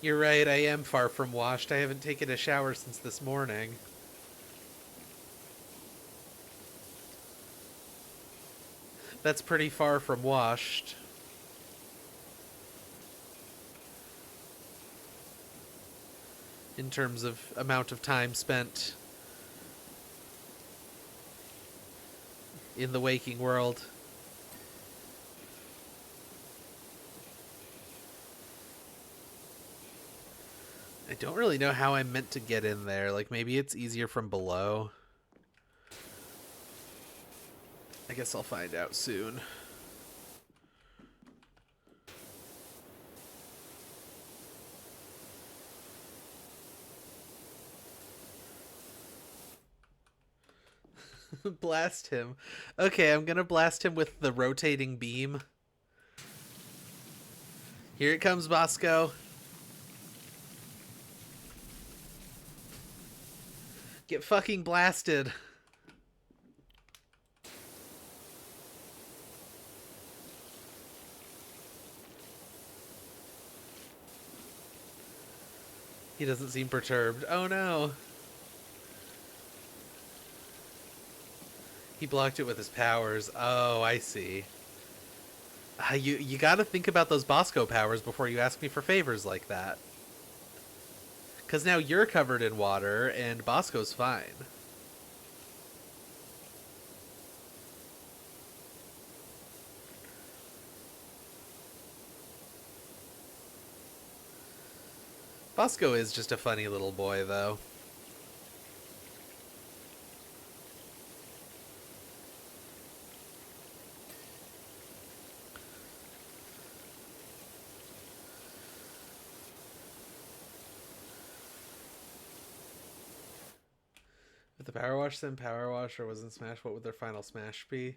You're right, I am far from washed. I haven't taken a shower since this morning. That's pretty far from washed. In terms of amount of time spent in the waking world. I don't really know how I'm meant to get in there. Like, maybe it's easier from below. I guess I'll find out soon. Blast him. Okay, I'm gonna blast him with the rotating beam. Here it comes, Bosco. Get fucking blasted. He doesn't seem perturbed. Oh no. He blocked it with his powers. Oh, I see. You gotta think about those Bosco powers before you ask me for favors like that. Because now you're covered in water, and Bosco's fine. Bosco is just a funny little boy, though. If the Power Wash then Power Wash or wasn't Smash, what would their final Smash be?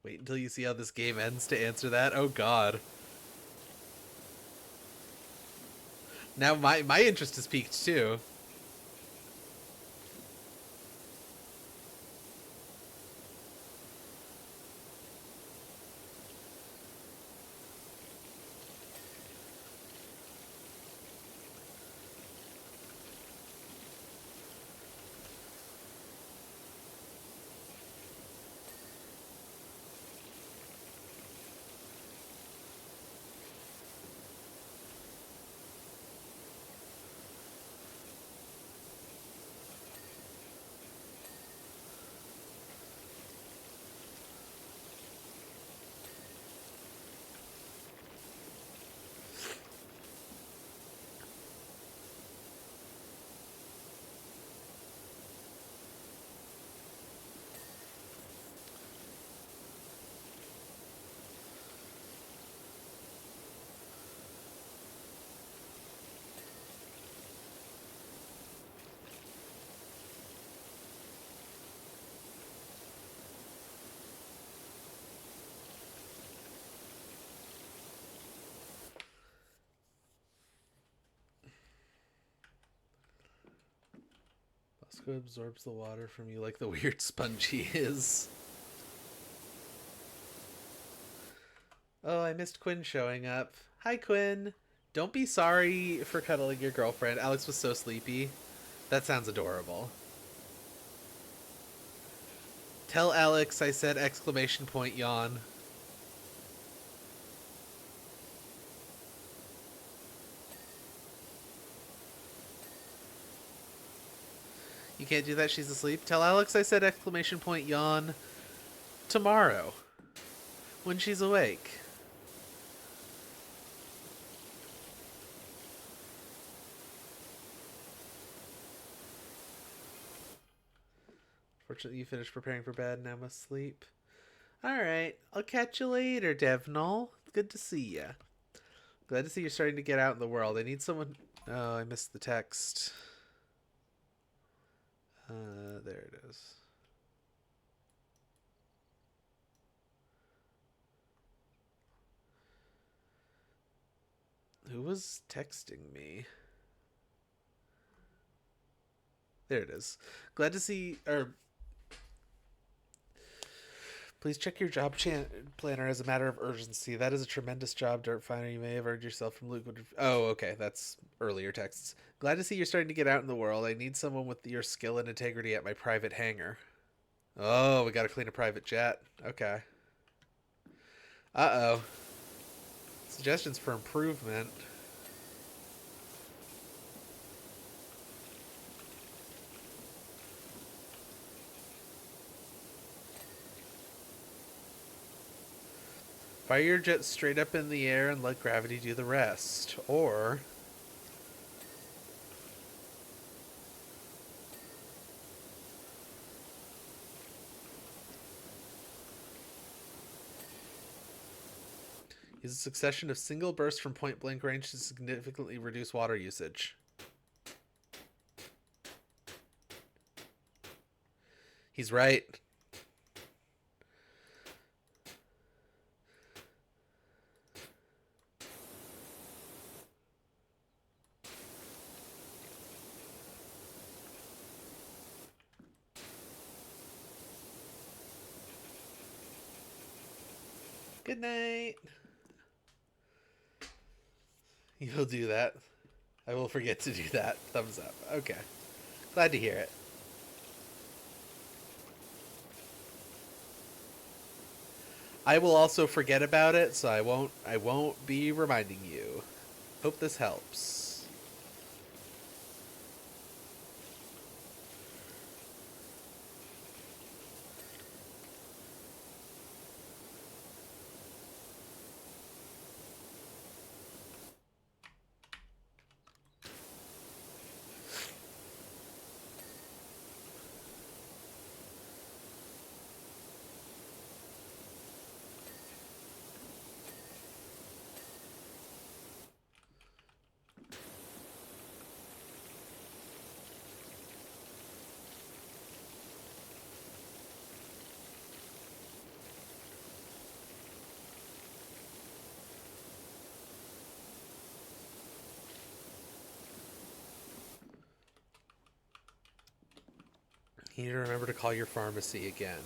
Wait until you see how this game ends to answer that. Oh god. Now my interest is piqued too. Bosco absorbs the water from you like the weird sponge he is. Oh, I missed Quinn showing up. Hi, Quinn. Don't be sorry for cuddling your girlfriend. Alex was so sleepy. That sounds adorable. Tell Alex I said exclamation point yawn. You can't do that, she's asleep. Tell Alex I said exclamation point yawn tomorrow when she's awake. Fortunately, you finished preparing for bed and now must sleep. Alright, I'll catch you later, Devnal. Good to see ya. Glad to see you're starting to get out in the world. I need someone... Oh, I missed the text. There it is. Who was texting me? There it is. Glad to see... Please check your job planner as a matter of urgency. That is a tremendous job, Dirtfinder. You may have earned yourself from Luke. Oh, okay. That's earlier texts. Glad to see you're starting to get out in the world. I need someone with your skill and integrity at my private hangar. Oh, we got to clean a private jet. Okay. Uh-oh. Suggestions for improvement. Fire your jet straight up in the air and let gravity do the rest. Or... use a succession of single bursts from point blank range to significantly reduce water usage. He's right. Good night. You'll do that. I will forget to do that. Thumbs up. Okay. Glad to hear it. I will also forget about it, so I won't be reminding you. Hope this helps. You need to remember to call your pharmacy again.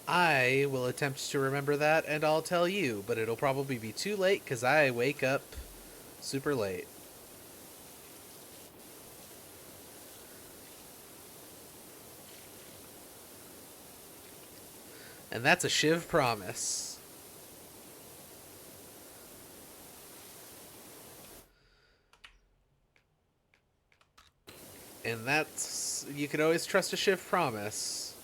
I will attempt to remember that, and I'll tell you, but it'll probably be too late because I wake up super late. And that's a Shiv promise. And that's... You can always trust a Shiv promise.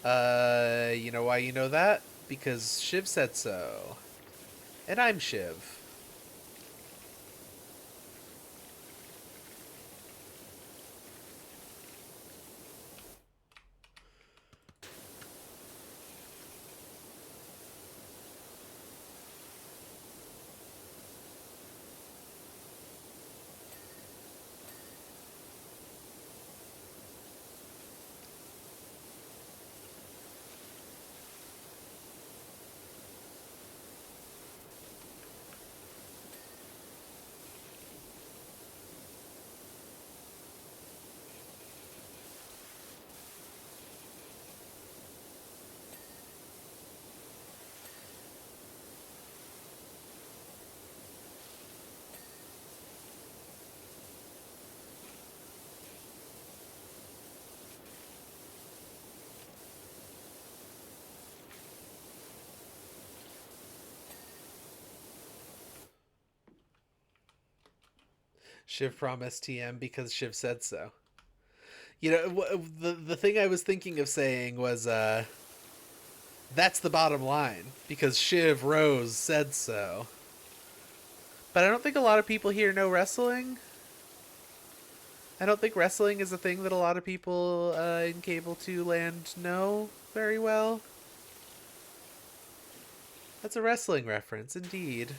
You know why you know that? Because Shiv said so. And I'm Shiv. Shiv promised TM because Shiv said so. You know, the thing I was thinking of saying was, that's the bottom line, because Shiv Rose said so. But I don't think a lot of people here know wrestling. I don't think wrestling is a thing that a lot of people in Cable 2 land know very well. That's a wrestling reference, indeed.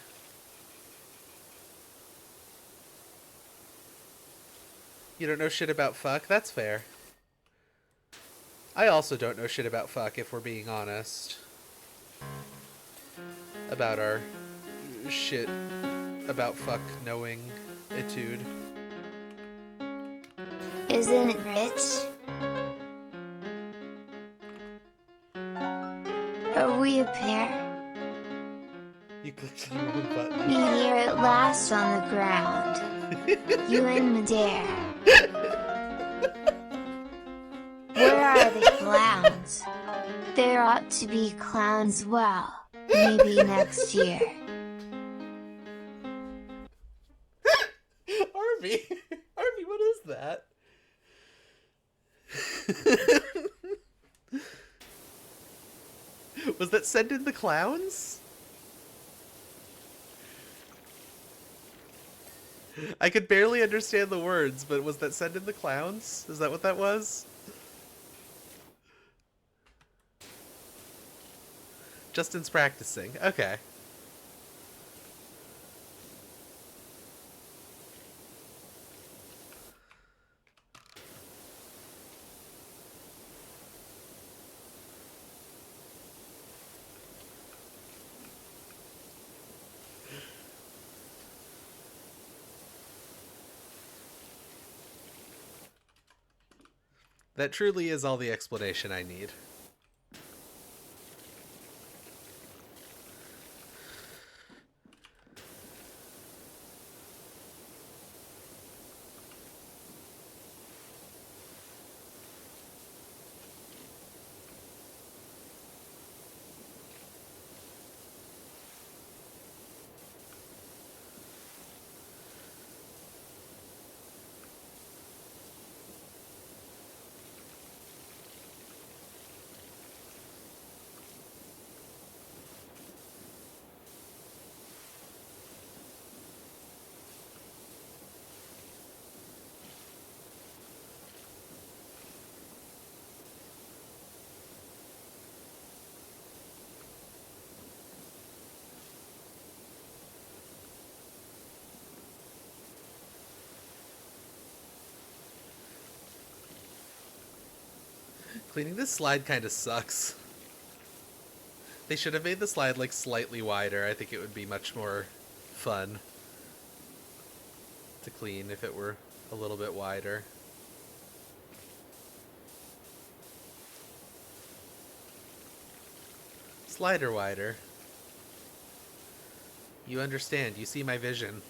You don't know shit about fuck? That's fair. I also don't know shit about fuck, if we're being honest. About our shit about fuck knowing etude. Isn't it rich? Are we a pair? You clicked on your own button. Me here at last on the ground. You in midair. Where are the clowns? There ought to be clowns, well, maybe next year. Harvey! Harvey, what is that? Was that Send in the Clowns? I could barely understand the words, but was that Send in the Clowns? Is that what that was? Justin's practicing. Okay. That truly is all the explanation I need. Cleaning this slide kind of sucks. They should have made the slide like slightly wider. I think it would be much more fun to clean if it were a little bit wider. Slider wider. You understand. You see my vision.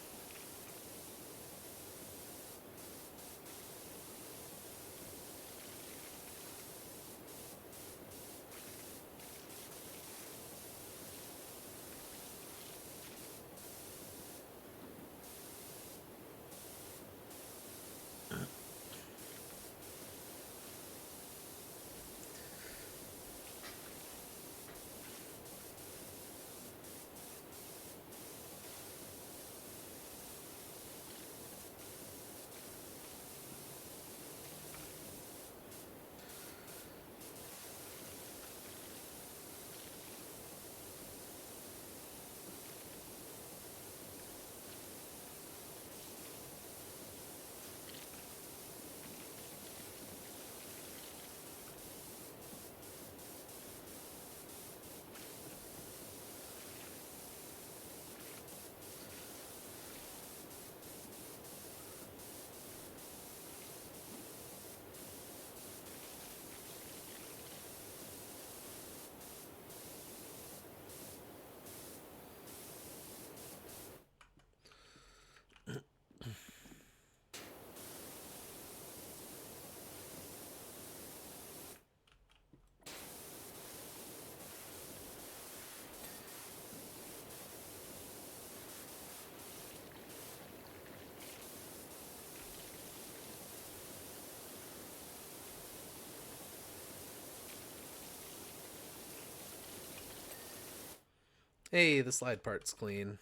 Hey, the slide part's clean.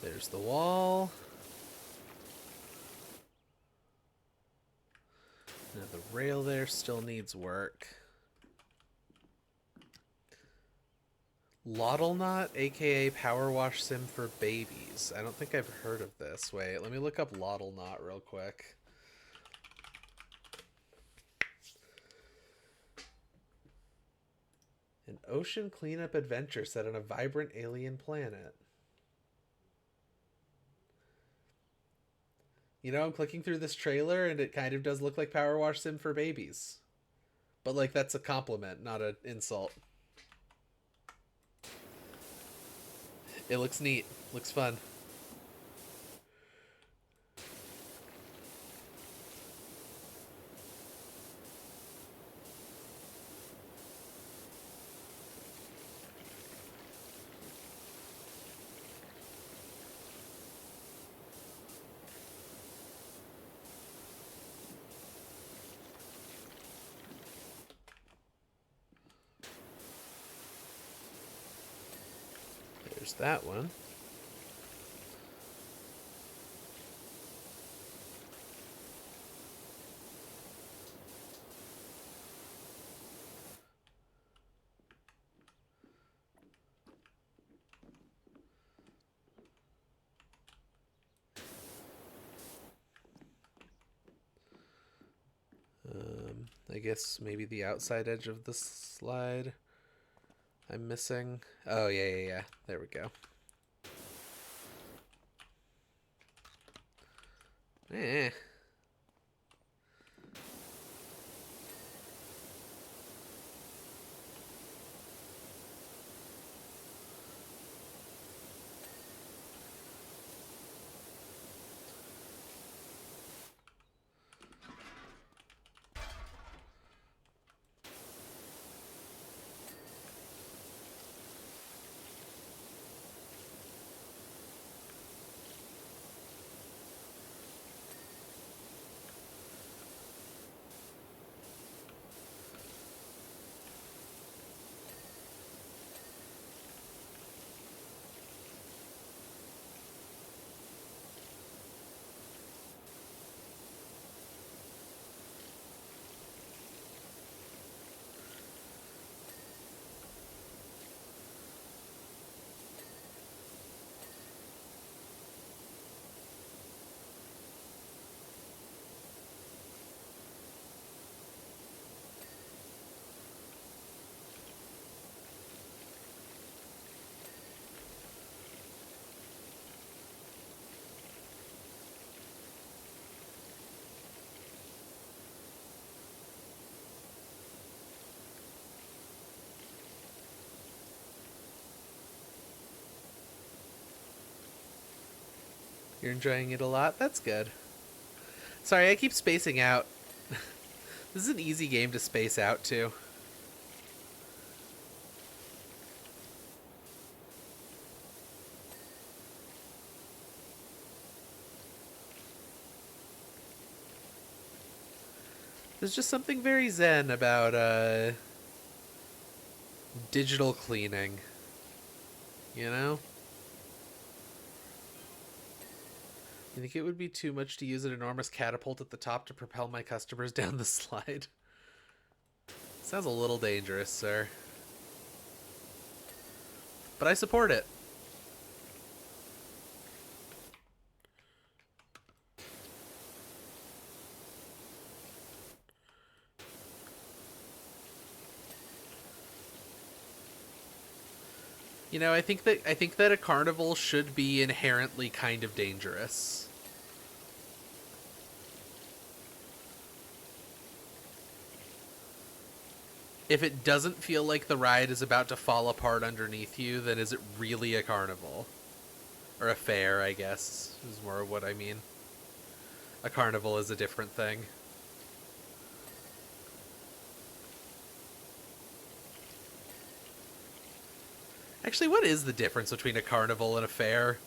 There's the wall. Now the rail there still needs work. Lottlenot, aka Power Wash Sim for Babies. I don't think I've heard of this. Wait, let me look up Lottlenot real quick. An ocean cleanup adventure set on a vibrant alien planet. You know, I'm clicking through this trailer and it kind of does look like Power Wash Sim for Babies. But, like, that's a compliment, not an insult. It looks neat. Looks fun. There's that one. I guess maybe the outside edge of the slide I'm missing. Oh, yeah. There we go. Eh. You're enjoying it a lot? That's good. Sorry, I keep spacing out. This is an easy game to space out to. There's just something very zen about digital cleaning. You know? You think it would be too much to use an enormous catapult at the top to propel my customers down the slide? Sounds a little dangerous, sir. But I support it. You know, I think that a carnival should be inherently kind of dangerous. If it doesn't feel like the ride is about to fall apart underneath you, then is it really a carnival? Or a fair, I guess, is more what I mean. A carnival is a different thing. Actually, what is the difference between a carnival and a fair?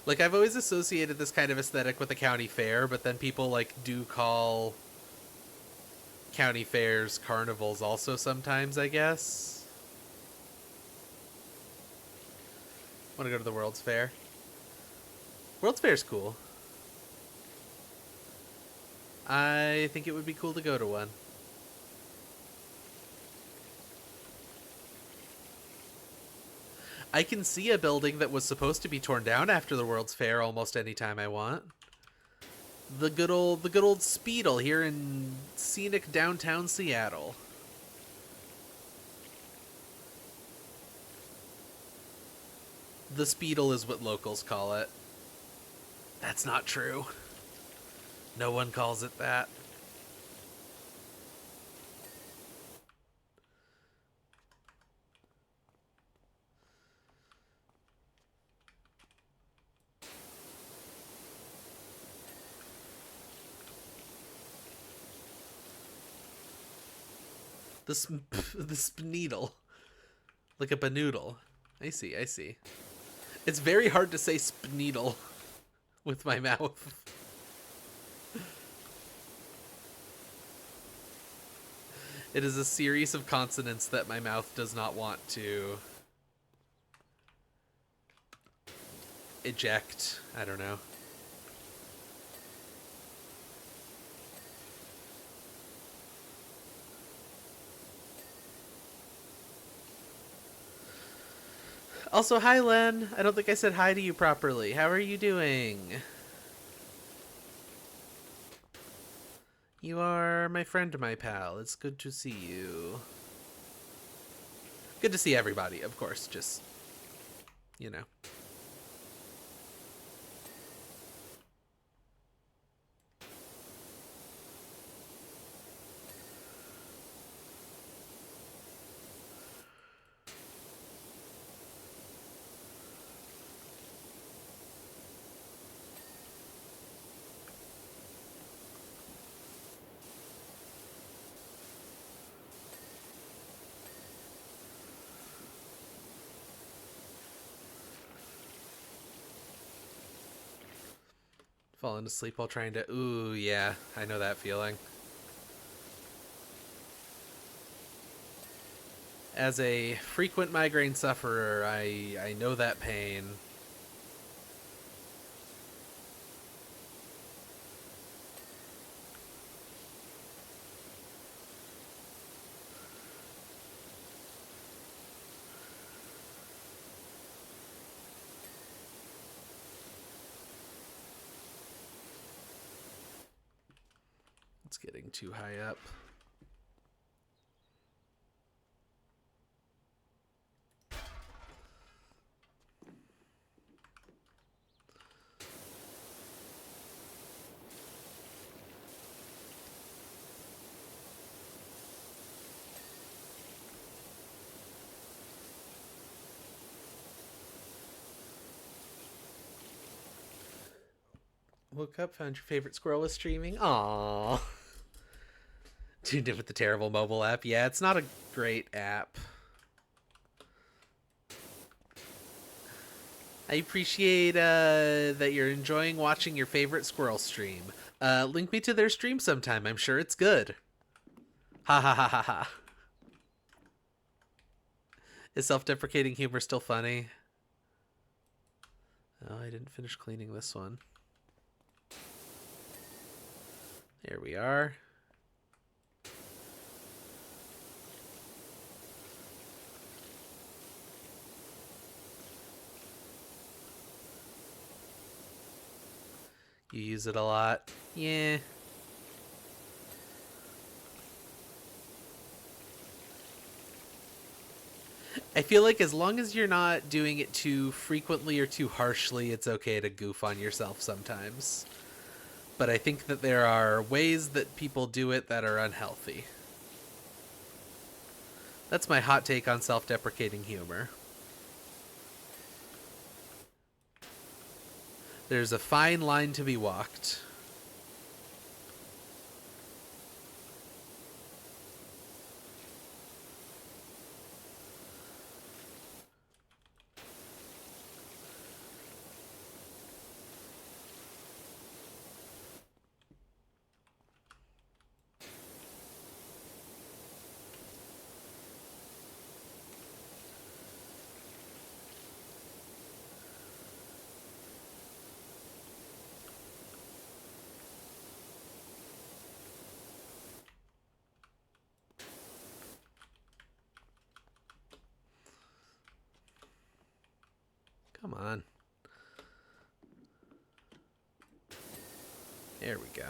Like, I've always associated this kind of aesthetic with a county fair, but then people, like, do call county fairs carnivals also sometimes, I guess. Want to go to the World's Fair? World's Fair's cool. I think it would be cool to go to one. I can see a building that was supposed to be torn down after the World's Fair almost any time I want. The good old Speedle here in scenic downtown Seattle. The Speedle is what locals call it. That's not true. No one calls it that. The Spneedle. Like a banoodle. I see, I see. It's very hard to say Spneedle with my mouth. It is a series of consonants that my mouth does not want to eject. I don't know. Also, hi, Len. I don't think I said hi to you properly. How are you doing? You are my friend, my pal. It's good to see you. Good to see everybody, of course. Just, you know. Falling asleep while trying to... Ooh, yeah. I know that feeling. As a frequent migraine sufferer, I know that pain. It's getting too high up. Woke up, found your favorite squirrel was streaming. Aww. Tuned in with the terrible mobile app. Yeah, it's not a great app. I appreciate that you're enjoying watching your favorite squirrel stream. Link me to their stream sometime. I'm sure it's good. Ha ha ha ha ha. Is self-deprecating humor still funny? Oh, I didn't finish cleaning this one. There we are. You use it a lot? Yeah. I feel like as long as you're not doing it too frequently or too harshly, it's okay to goof on yourself sometimes. But I think that there are ways that people do it that are unhealthy. That's my hot take on self-deprecating humor. There's a fine line to be walked. Come on. There we go.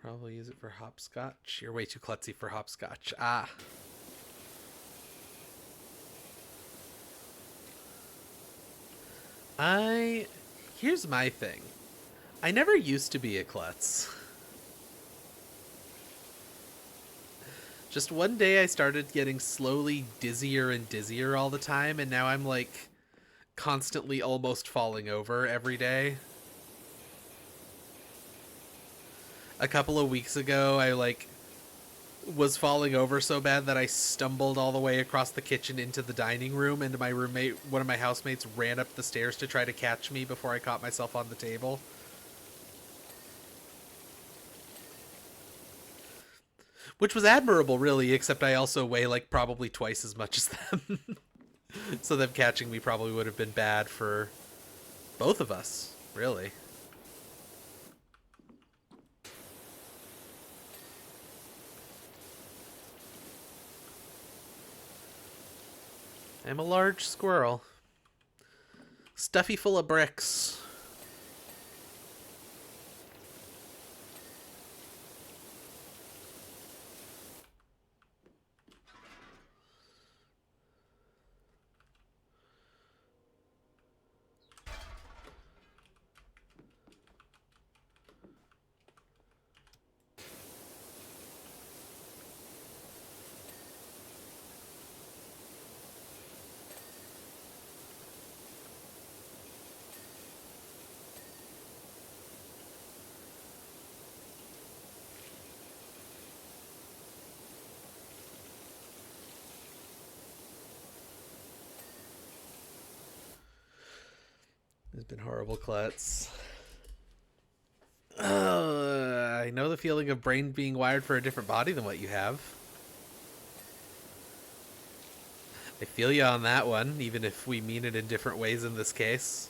Probably use it for hopscotch. You're way too klutzy for hopscotch. Ah. Here's my thing. I never used to be a klutz. Just one day I started getting slowly dizzier and dizzier all the time, and now I'm like constantly almost falling over every day. A couple of weeks ago, I like was falling over so bad that I stumbled all the way across the kitchen into the dining room, and my roommate, one of my housemates, ran up the stairs to try to catch me before I caught myself on the table. Which was admirable, really, except I also weigh like probably twice as much as them. So them catching me probably would have been bad for both of us, really. I'm a large squirrel. Stuffy full of bricks. There's been horrible klutz. I know the feeling of brain being wired for a different body than what you have. I feel you on that one, even if we mean it in different ways in this case.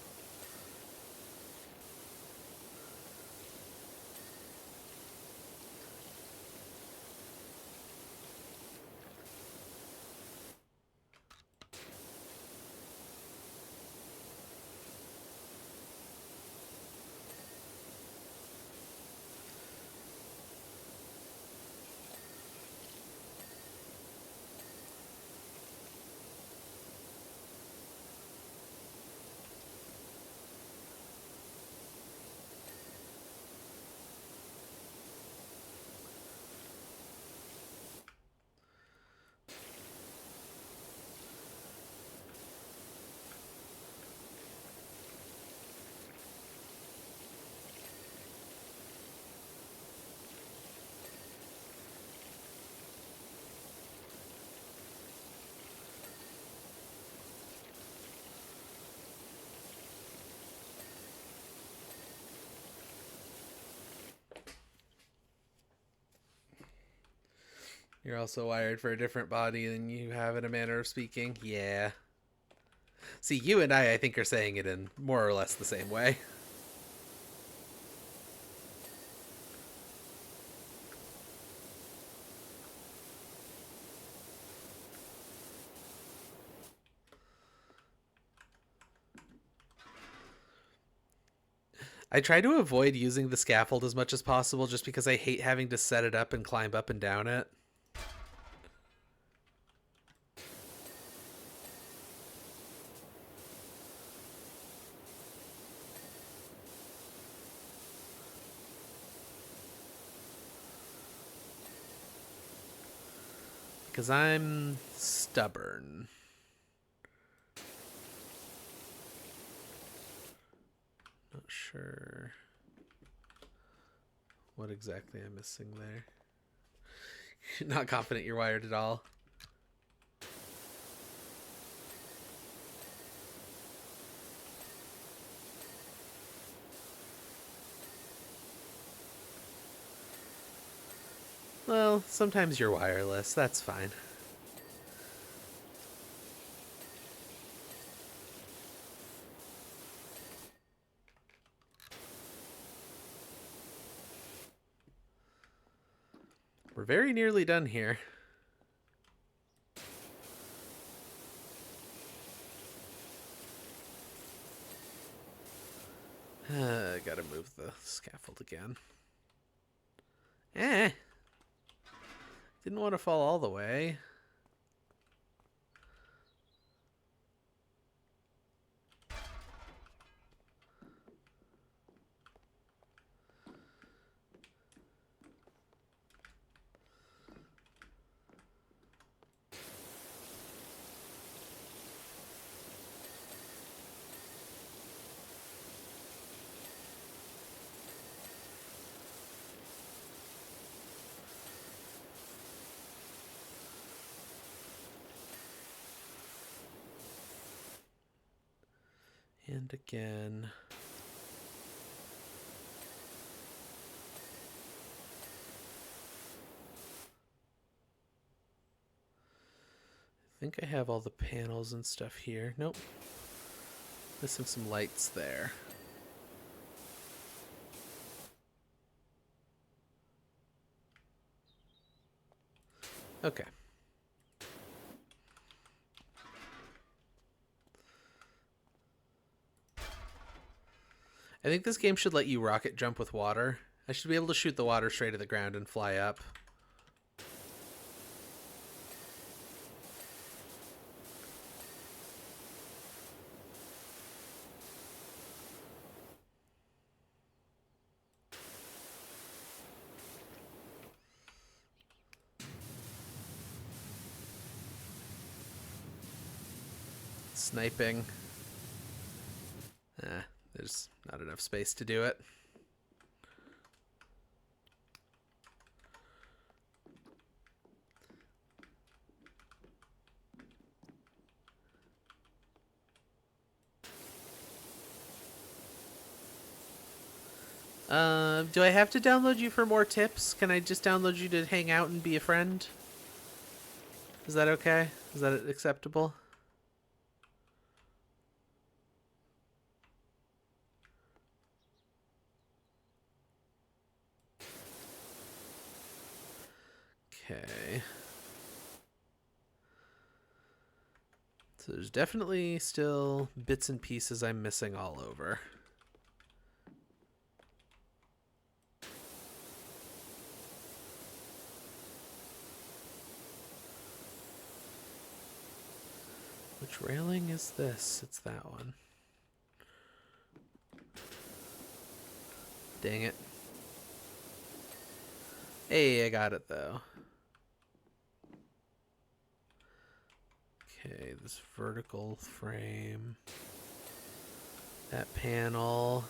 You're also wired for a different body than you have in a manner of speaking. Yeah. See, you and I think, are saying it in more or less the same way. I try to avoid using the scaffold as much as possible just because I hate having to set it up and climb up and down it. Because I'm stubborn. Not sure what exactly I'm missing there. Not confident you're wired at all. Well, sometimes you're wireless. That's fine. We're very nearly done here. Gotta move the scaffold again. Didn't want to fall all the way. And again. I think I have all the panels and stuff here. Nope. Missing some lights there. Okay. I think this game should let you rocket jump with water. I should be able to shoot the water straight at the ground and fly up. Sniping. There's not enough space to do it. Do I have to download you for more tips? Can I just download you to hang out and be a friend? Is that okay? Is that acceptable? Okay. So there's definitely still bits and pieces I'm missing all over. Which railing is this? It's that one. Dang it. Hey, I got it though. Okay, this vertical frame. That panel.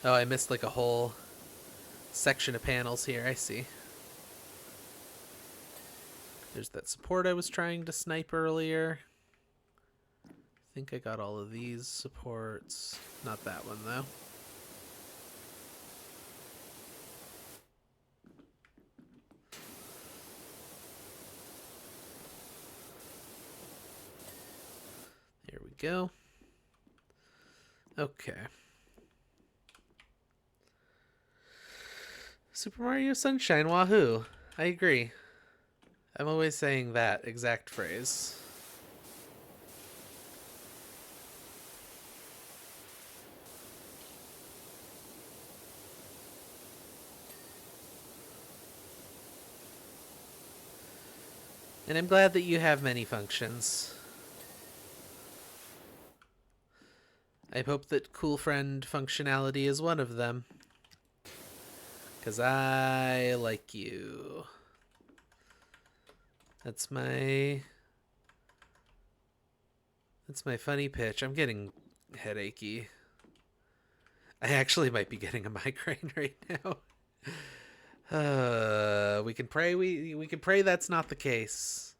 Oh, I missed like a whole section of panels here. I see. There's that support I was trying to snipe earlier. I think I got all of these supports. Not that one, though. There we go. Okay. Super Mario Sunshine, wahoo. I agree. I'm always saying that exact phrase. And I'm glad that you have many functions. I hope that Cool Friend functionality is one of them. 'Cause I like you. That's my funny pitch. I'm getting headachy. I actually might be getting a migraine right now. We can pray we can pray that's not the case.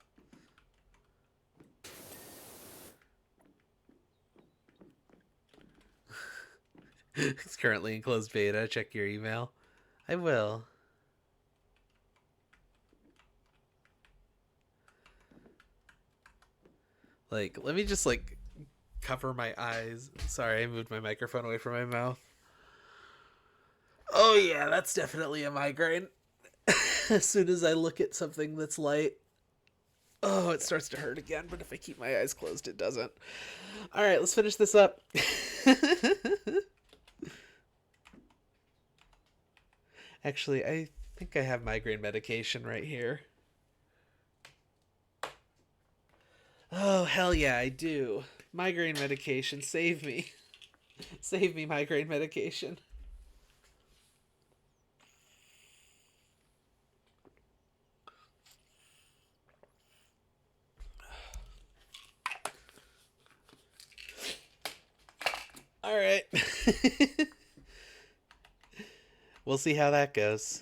It's currently in closed beta. Check your email. I will. Like, let me just, like, cover my eyes. Sorry, I moved my microphone away from my mouth. Oh, yeah, that's definitely a migraine. As soon as I look at something that's light, oh, it starts to hurt again. But if I keep my eyes closed, it doesn't. All right, let's finish this up. Actually, I think I have migraine medication right here. Oh, hell yeah, I do. Migraine medication, save me. Save me, migraine medication. All right. We'll see how that goes.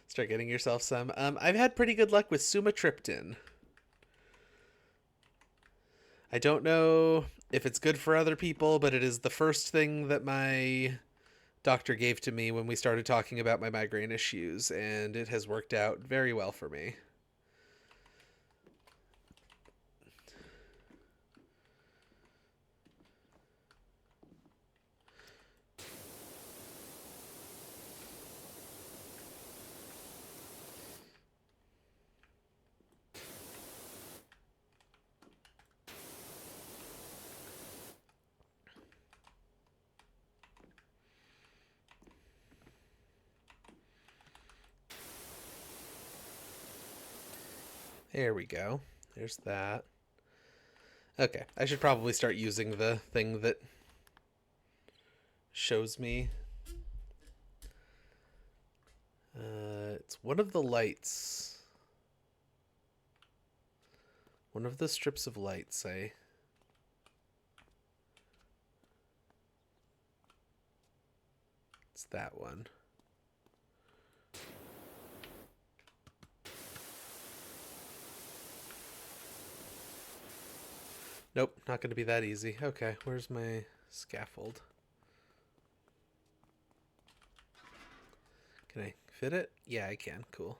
Start getting yourself some. I've had pretty good luck with sumatriptan. I don't know if it's good for other people, but it is the first thing that my doctor gave to me when we started talking about my migraine issues, and it has worked out very well for me. There we go. There's that. Okay, I should probably start using the thing that shows me. It's one of the lights. One of the strips of lights, It's that one. Nope, not going to be that easy. Okay, where's my scaffold? Can I fit it? Yeah, I can. Cool.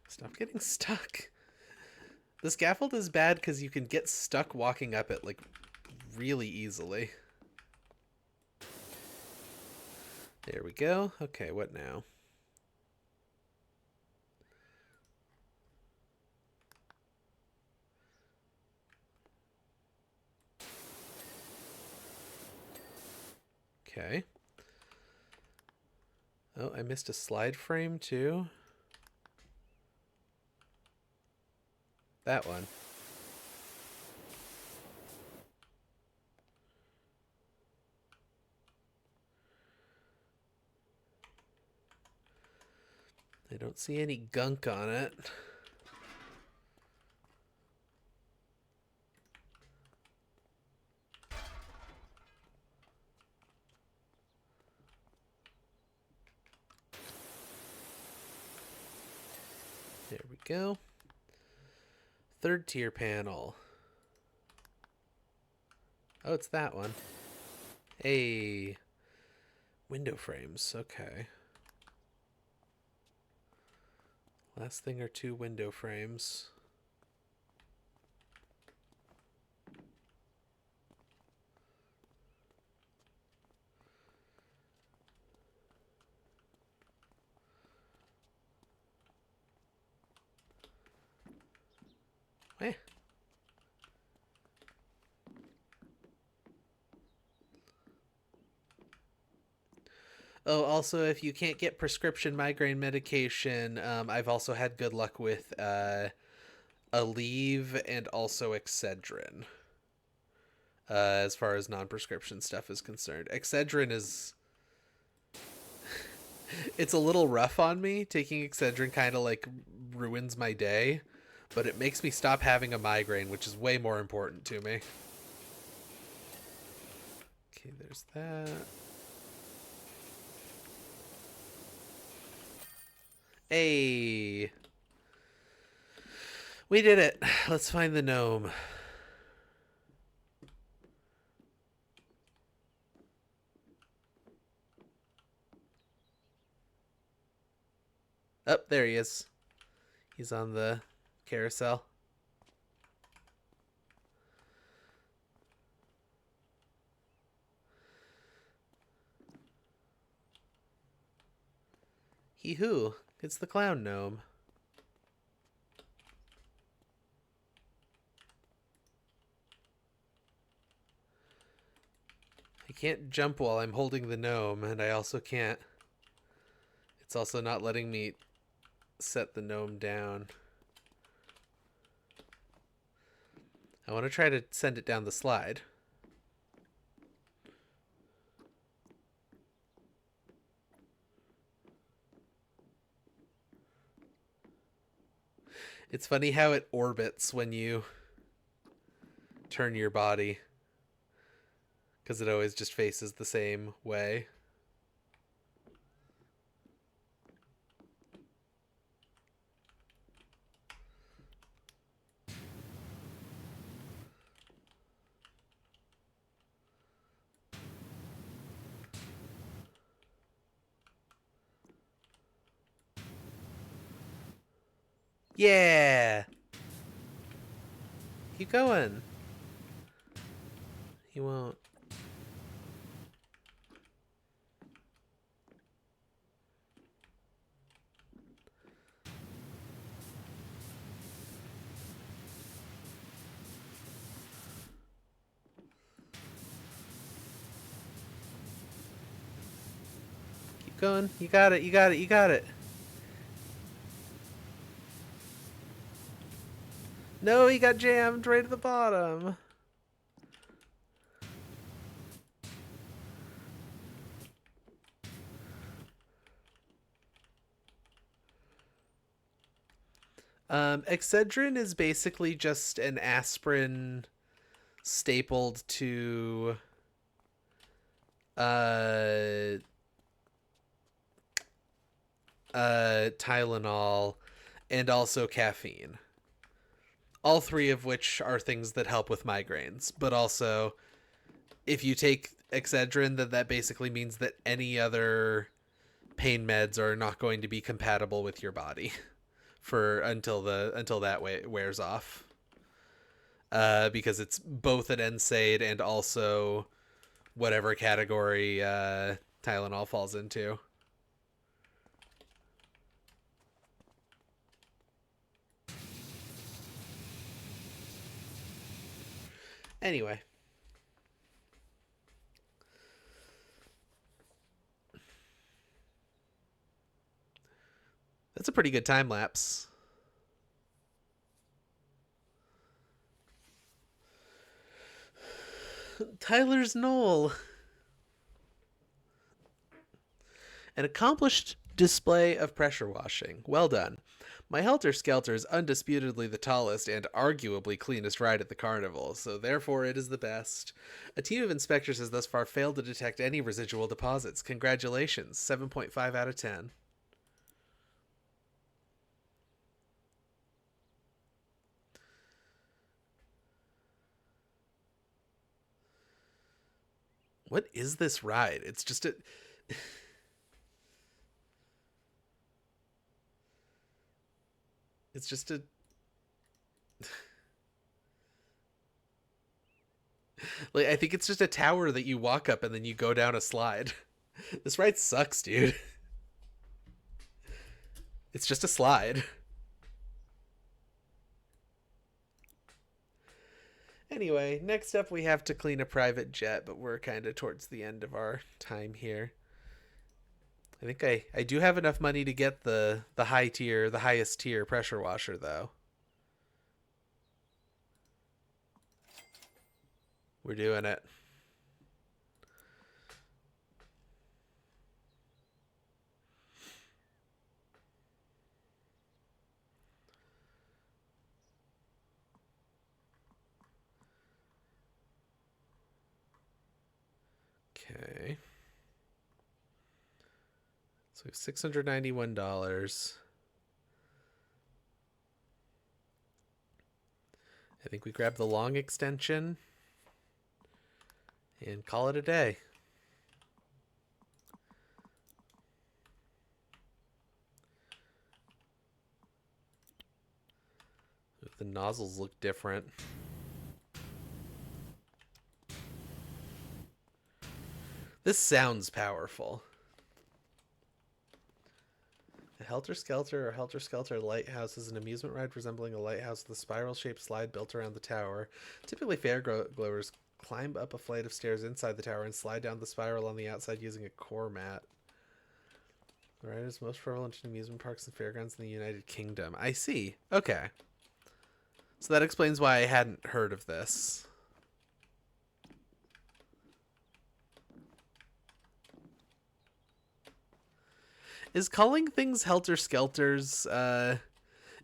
Stop getting stuck. The scaffold is bad because you can get stuck walking up it, like, really easily. There we go. Okay, what now? Okay. Oh, I missed a slide frame too. That one. I don't see any gunk on it. There we go. Third tier panel. Oh, it's that one. Hey. Window frames. Okay. Last thing are 2 window frames. Eh. Oh, also, if you can't get prescription migraine medication, I've also had good luck with Aleve and also Excedrin. As far as non-prescription stuff is concerned. Excedrin is... it's a little rough on me. Taking Excedrin kind of like ruins my day. But it makes me stop having a migraine, which is way more important to me. Okay, there's that. Hey, we did it. Let's find the gnome. Oh, there he is. He's on the carousel. He who? It's the clown gnome. I can't jump while I'm holding the gnome, and I also can't. It's also not letting me set the gnome down. I want to try to send it down the slide. It's funny how it orbits when you turn your body, because it always just faces the same way. Yeah! Keep going. He won't. Keep going. You got it, you got it, you got it. No, he got jammed right at the bottom. Excedrin is basically just an aspirin stapled to Tylenol and also caffeine. All three of which are things that help with migraines, but also if you take Excedrin, then that basically means that any other pain meds are not going to be compatible with your body for until that wears off. Because it's both an NSAID and also whatever category Tylenol falls into. Anyway. That's a pretty good time lapse. Tyler's Knoll. An accomplished display of pressure washing. Well done. My Helter Skelter is undisputedly the tallest and arguably cleanest ride at the carnival, so therefore it is the best. A team of inspectors has thus far failed to detect any residual deposits. Congratulations. 7.5 out of 10. What is this ride? It's just a... It's just a... like, I think it's just a tower that you walk up and then you go down a slide. This ride sucks, dude. It's just a slide. Anyway, next up we have to clean a private jet, but we're kind of towards the end of our time here. I think I do have enough money to get the highest tier pressure washer, though. We're doing it. Okay. So $691. I think we grab the long extension and call it a day. The nozzles look different. This sounds powerful. A Helter Skelter or Helter Skelter Lighthouse is an amusement ride resembling a lighthouse with a spiral-shaped slide built around the tower. Typically, fairgoers climb up a flight of stairs inside the tower and slide down the spiral on the outside using a core mat. The ride is most prevalent in amusement parks and fairgrounds in the United Kingdom. I see. Okay. So that explains why I hadn't heard of this. Is calling things Helter Skelters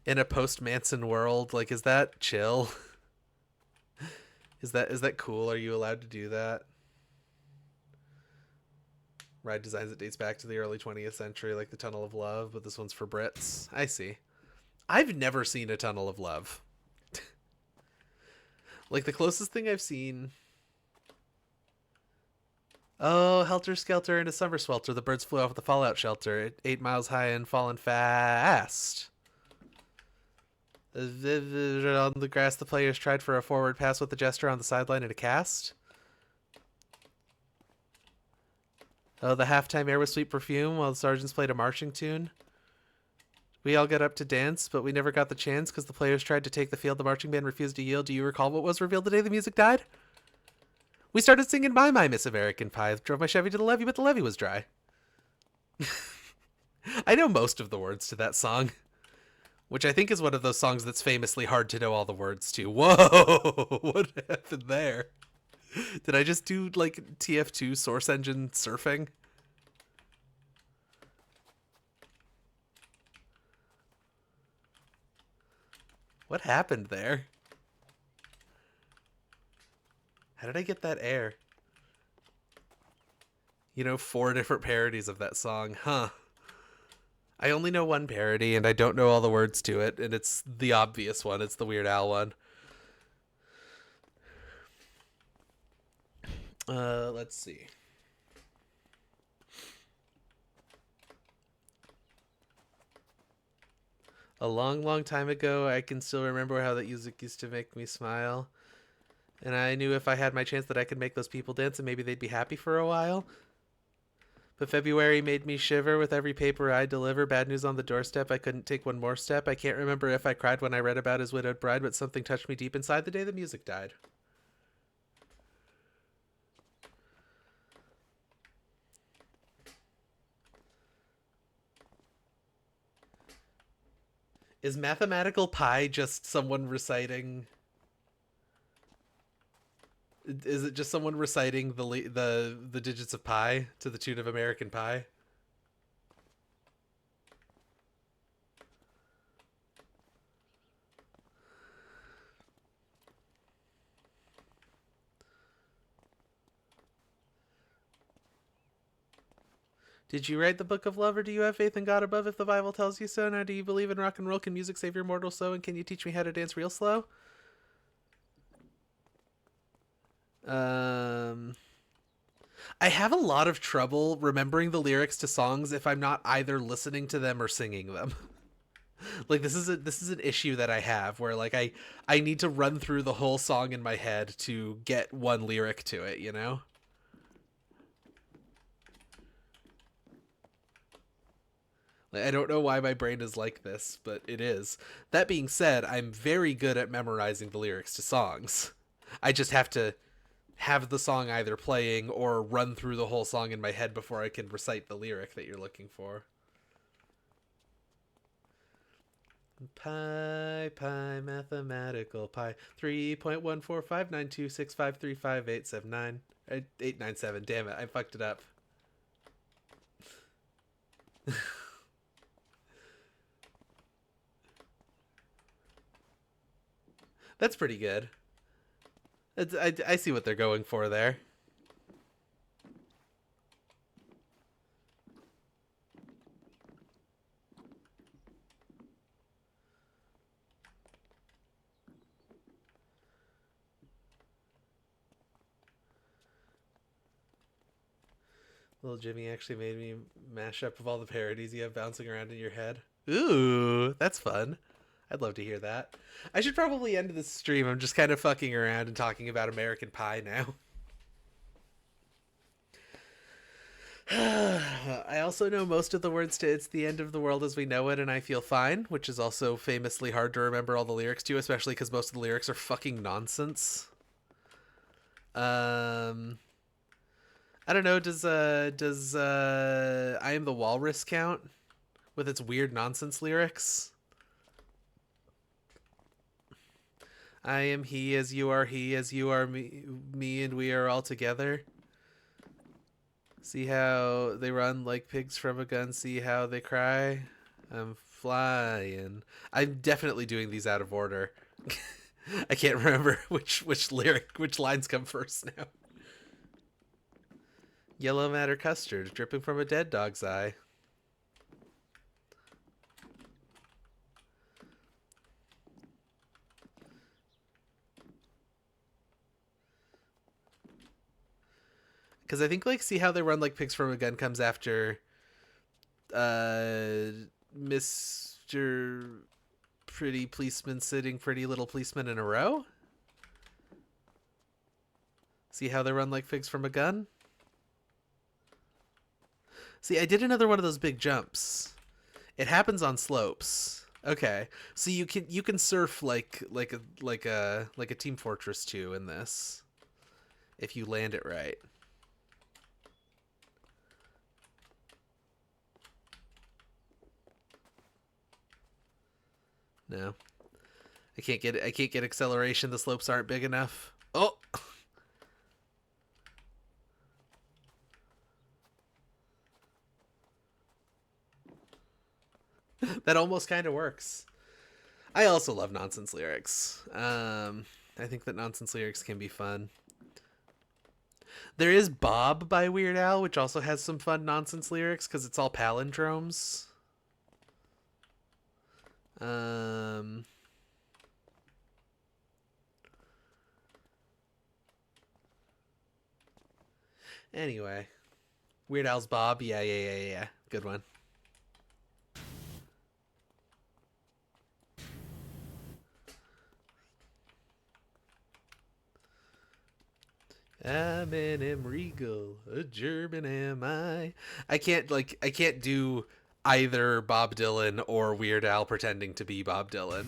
in a post-Manson world, like, is that chill? Is that cool? Are you allowed to do that? Ride designs that dates back to the early 20th century, like the Tunnel of Love, but this one's for Brits. I see. I've never seen a Tunnel of Love. Like, the closest thing I've seen... Oh, Helter Skelter into Summer Swelter. The birds flew off the fallout shelter. 8 miles high and falling fast. On the grass, the players tried for a forward pass with a gesture on the sideline and a cast. Oh, the halftime air was sweet perfume while the sergeants played a marching tune. We all got up to dance, but we never got the chance because the players tried to take the field. The marching band refused to yield. Do you recall what was revealed the day the music died? We started singing My Miss American Pie. Drove my Chevy to the levee, but the levee was dry. I know most of the words to that song, which I think is one of those songs that's famously hard to know all the words to. Whoa, what happened there? Did I just do, like, TF2 Source Engine surfing? What happened there? How did I get that air? You know, 4 different parodies of that song. Huh. I only know one parody, and I don't know all the words to it, and it's the obvious one. It's the Weird Al one. Let's see. A long, long time ago, I can still remember how that music used to make me smile. And I knew if I had my chance that I could make those people dance and maybe they'd be happy for a while. But February made me shiver with every paper I deliver. Bad news on the doorstep. I couldn't take one more step. I can't remember if I cried when I read about his widowed bride, but something touched me deep inside the day the music died. Is mathematical pi just someone reciting... Is it just someone reciting the digits of pi to the tune of American Pie? Did you write the Book of Love, or do you have faith in God above if the Bible tells you so? Now, do you believe in rock and roll? Can music save your mortal soul? And can you teach me how to dance real slow? I have a lot of trouble remembering the lyrics to songs if I'm not either listening to them or singing them. Like, this is an issue that I have where, like, I need to run through the whole song in my head to get one lyric to it, you know? Like, I don't know why my brain is like this, but it is. That being said, I'm very good at memorizing the lyrics to songs. I just have to have the song either playing or run through the whole song in my head before I can recite the lyric that you're looking for. Pi, pi, mathematical pi. 3.145926535879897. 897. Damn it, I fucked it up. That's pretty good. I see what they're going for there. Little Jimmy actually made me mash up of all the parodies you have bouncing around in your head. Ooh, that's fun. I'd love to hear that. I should probably end this stream. I'm just kind of fucking around and talking about American Pie now. I also know most of the words to It's the End of the World as We Know It and I Feel Fine, which is also famously hard to remember all the lyrics to, especially because most of the lyrics are fucking nonsense. I don't know, does I Am the Walrus count with its weird nonsense lyrics? I am he as you are me and we are all together. See how they run like pigs from a gun, see how they cry. I'm flying. I'm definitely doing these out of order. I can't remember which lines come first now. Yellow matter custard dripping from a dead dog's eye. Because I think, like, see how they run like pigs from a gun comes after Mr. Pretty Policeman sitting pretty little policeman in a row. See how they run like pigs from a gun? See, I did another one of those big jumps. It happens on slopes. Okay, so you can surf like a Team Fortress 2 in this if you land it right. No. I can't get acceleration. The slopes aren't big enough. Oh. That almost kind of works. I also love nonsense lyrics. I think that nonsense lyrics can be fun. There is Bob by Weird Al, which also has some fun nonsense lyrics because it's all palindromes. Anyway, Weird Al's Bob. Yeah. Good one. I'm an M. Regal, a German am I. I can't do either Bob Dylan or Weird Al pretending to be Bob Dylan.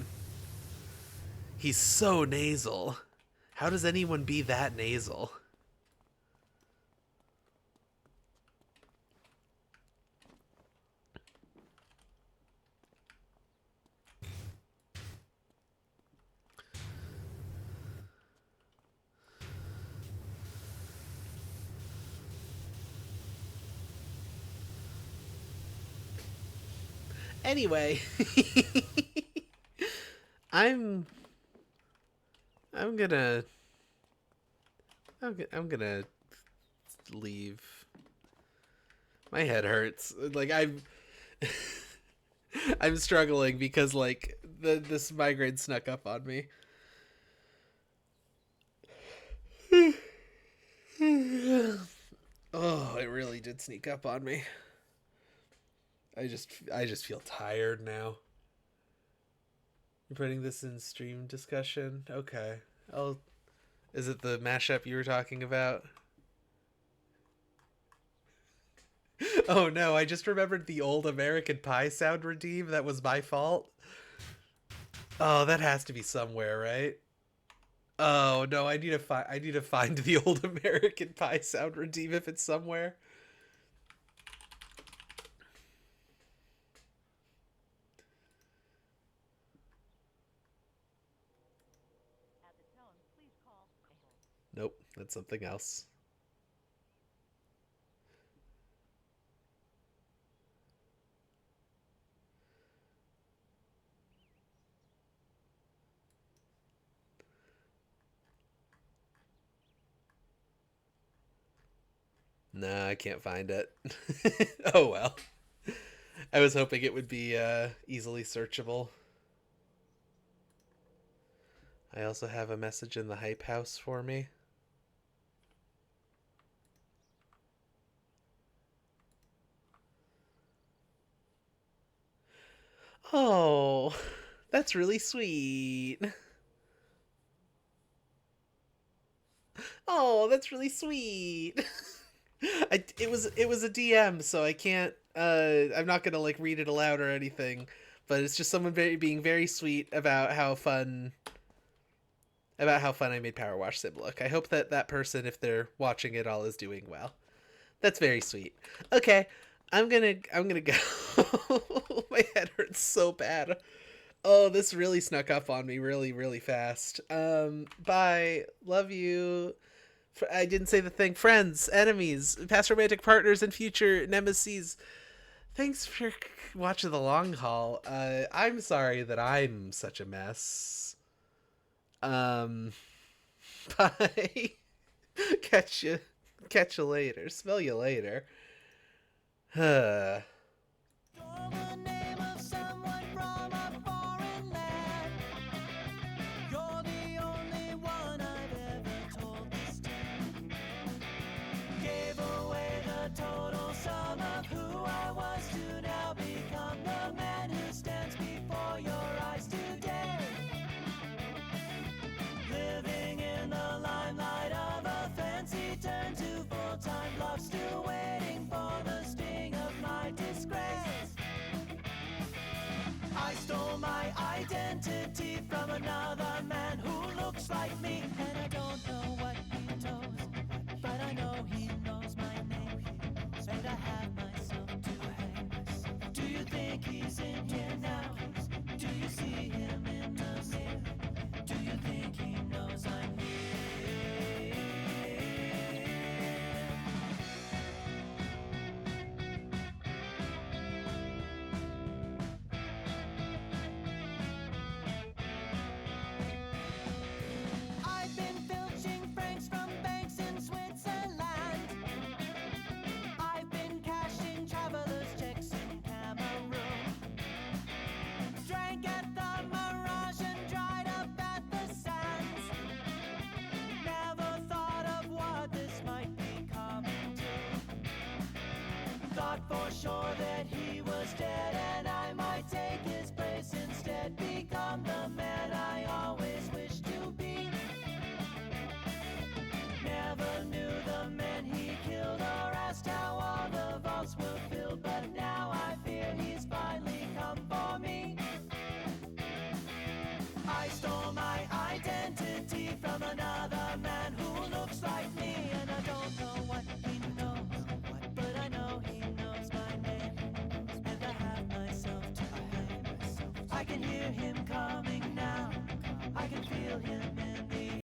He's so nasal. How does anyone be that nasal? Anyway, I'm gonna leave. My head hurts. Like I'm struggling because like this migraine snuck up on me. Oh, it really did sneak up on me. I just feel tired now. You're putting this in stream discussion? Okay. Is it the mashup you were talking about? Oh no, I just remembered the old American Pie sound redeem. That was my fault. Oh, that has to be somewhere, right? Oh no, I need to find the old American Pie sound redeem if it's somewhere. Nope, that's something else. Nah, I can't find it. Oh well. I was hoping it would be easily searchable. I also have a message in the hype house for me. Oh, that's really sweet. Oh, that's really sweet. It was a DM, so I can't I'm not gonna like read it aloud or anything. But it's just someone being very sweet about how fun I made Power Wash Sim look. I hope that that person, if they're watching it all, is doing well. That's very sweet. Okay, I'm gonna go. My head hurts so bad. Oh, this really snuck up on me really, really fast. Bye. Love you. I didn't say the thing. Friends, enemies, past romantic partners, and future nemesis. Thanks for watching the long haul. I'm sorry that I'm such a mess. Um, bye. Catch you. Catch you later. Smell you later. Huh. You're the name of someone from a foreign land. You're the only one I've ever told this to. Gave away the total sum of who I was to now become the man who stands before your eyes today. Living in the limelight of a fancy turn to full-time love, still waiting for the sting of my disgrace. I stole my identity from another man who looks like me, and I don't know what he knows, but I know he knows my name, and I have myself to blame. Do you think he's in here now? Do you see him in the mirror? Do you think he knows I'm here? I've been filching francs from banks in Switzerland. I've been cashing travelers' checks in Cameroon. Drank at the Mirage and dried up at the Sands. Never thought of what this might be coming to. Thought for sure that he was dead and I might take his place instead. Become the man I always wished to be. Never knew the men he killed or asked how all the vaults were filled, but now I fear he's finally come for me. I stole my identity from another man who looks like me, and I don't know what he knows, but I know he knows my name, and I have myself to blame. I can hear him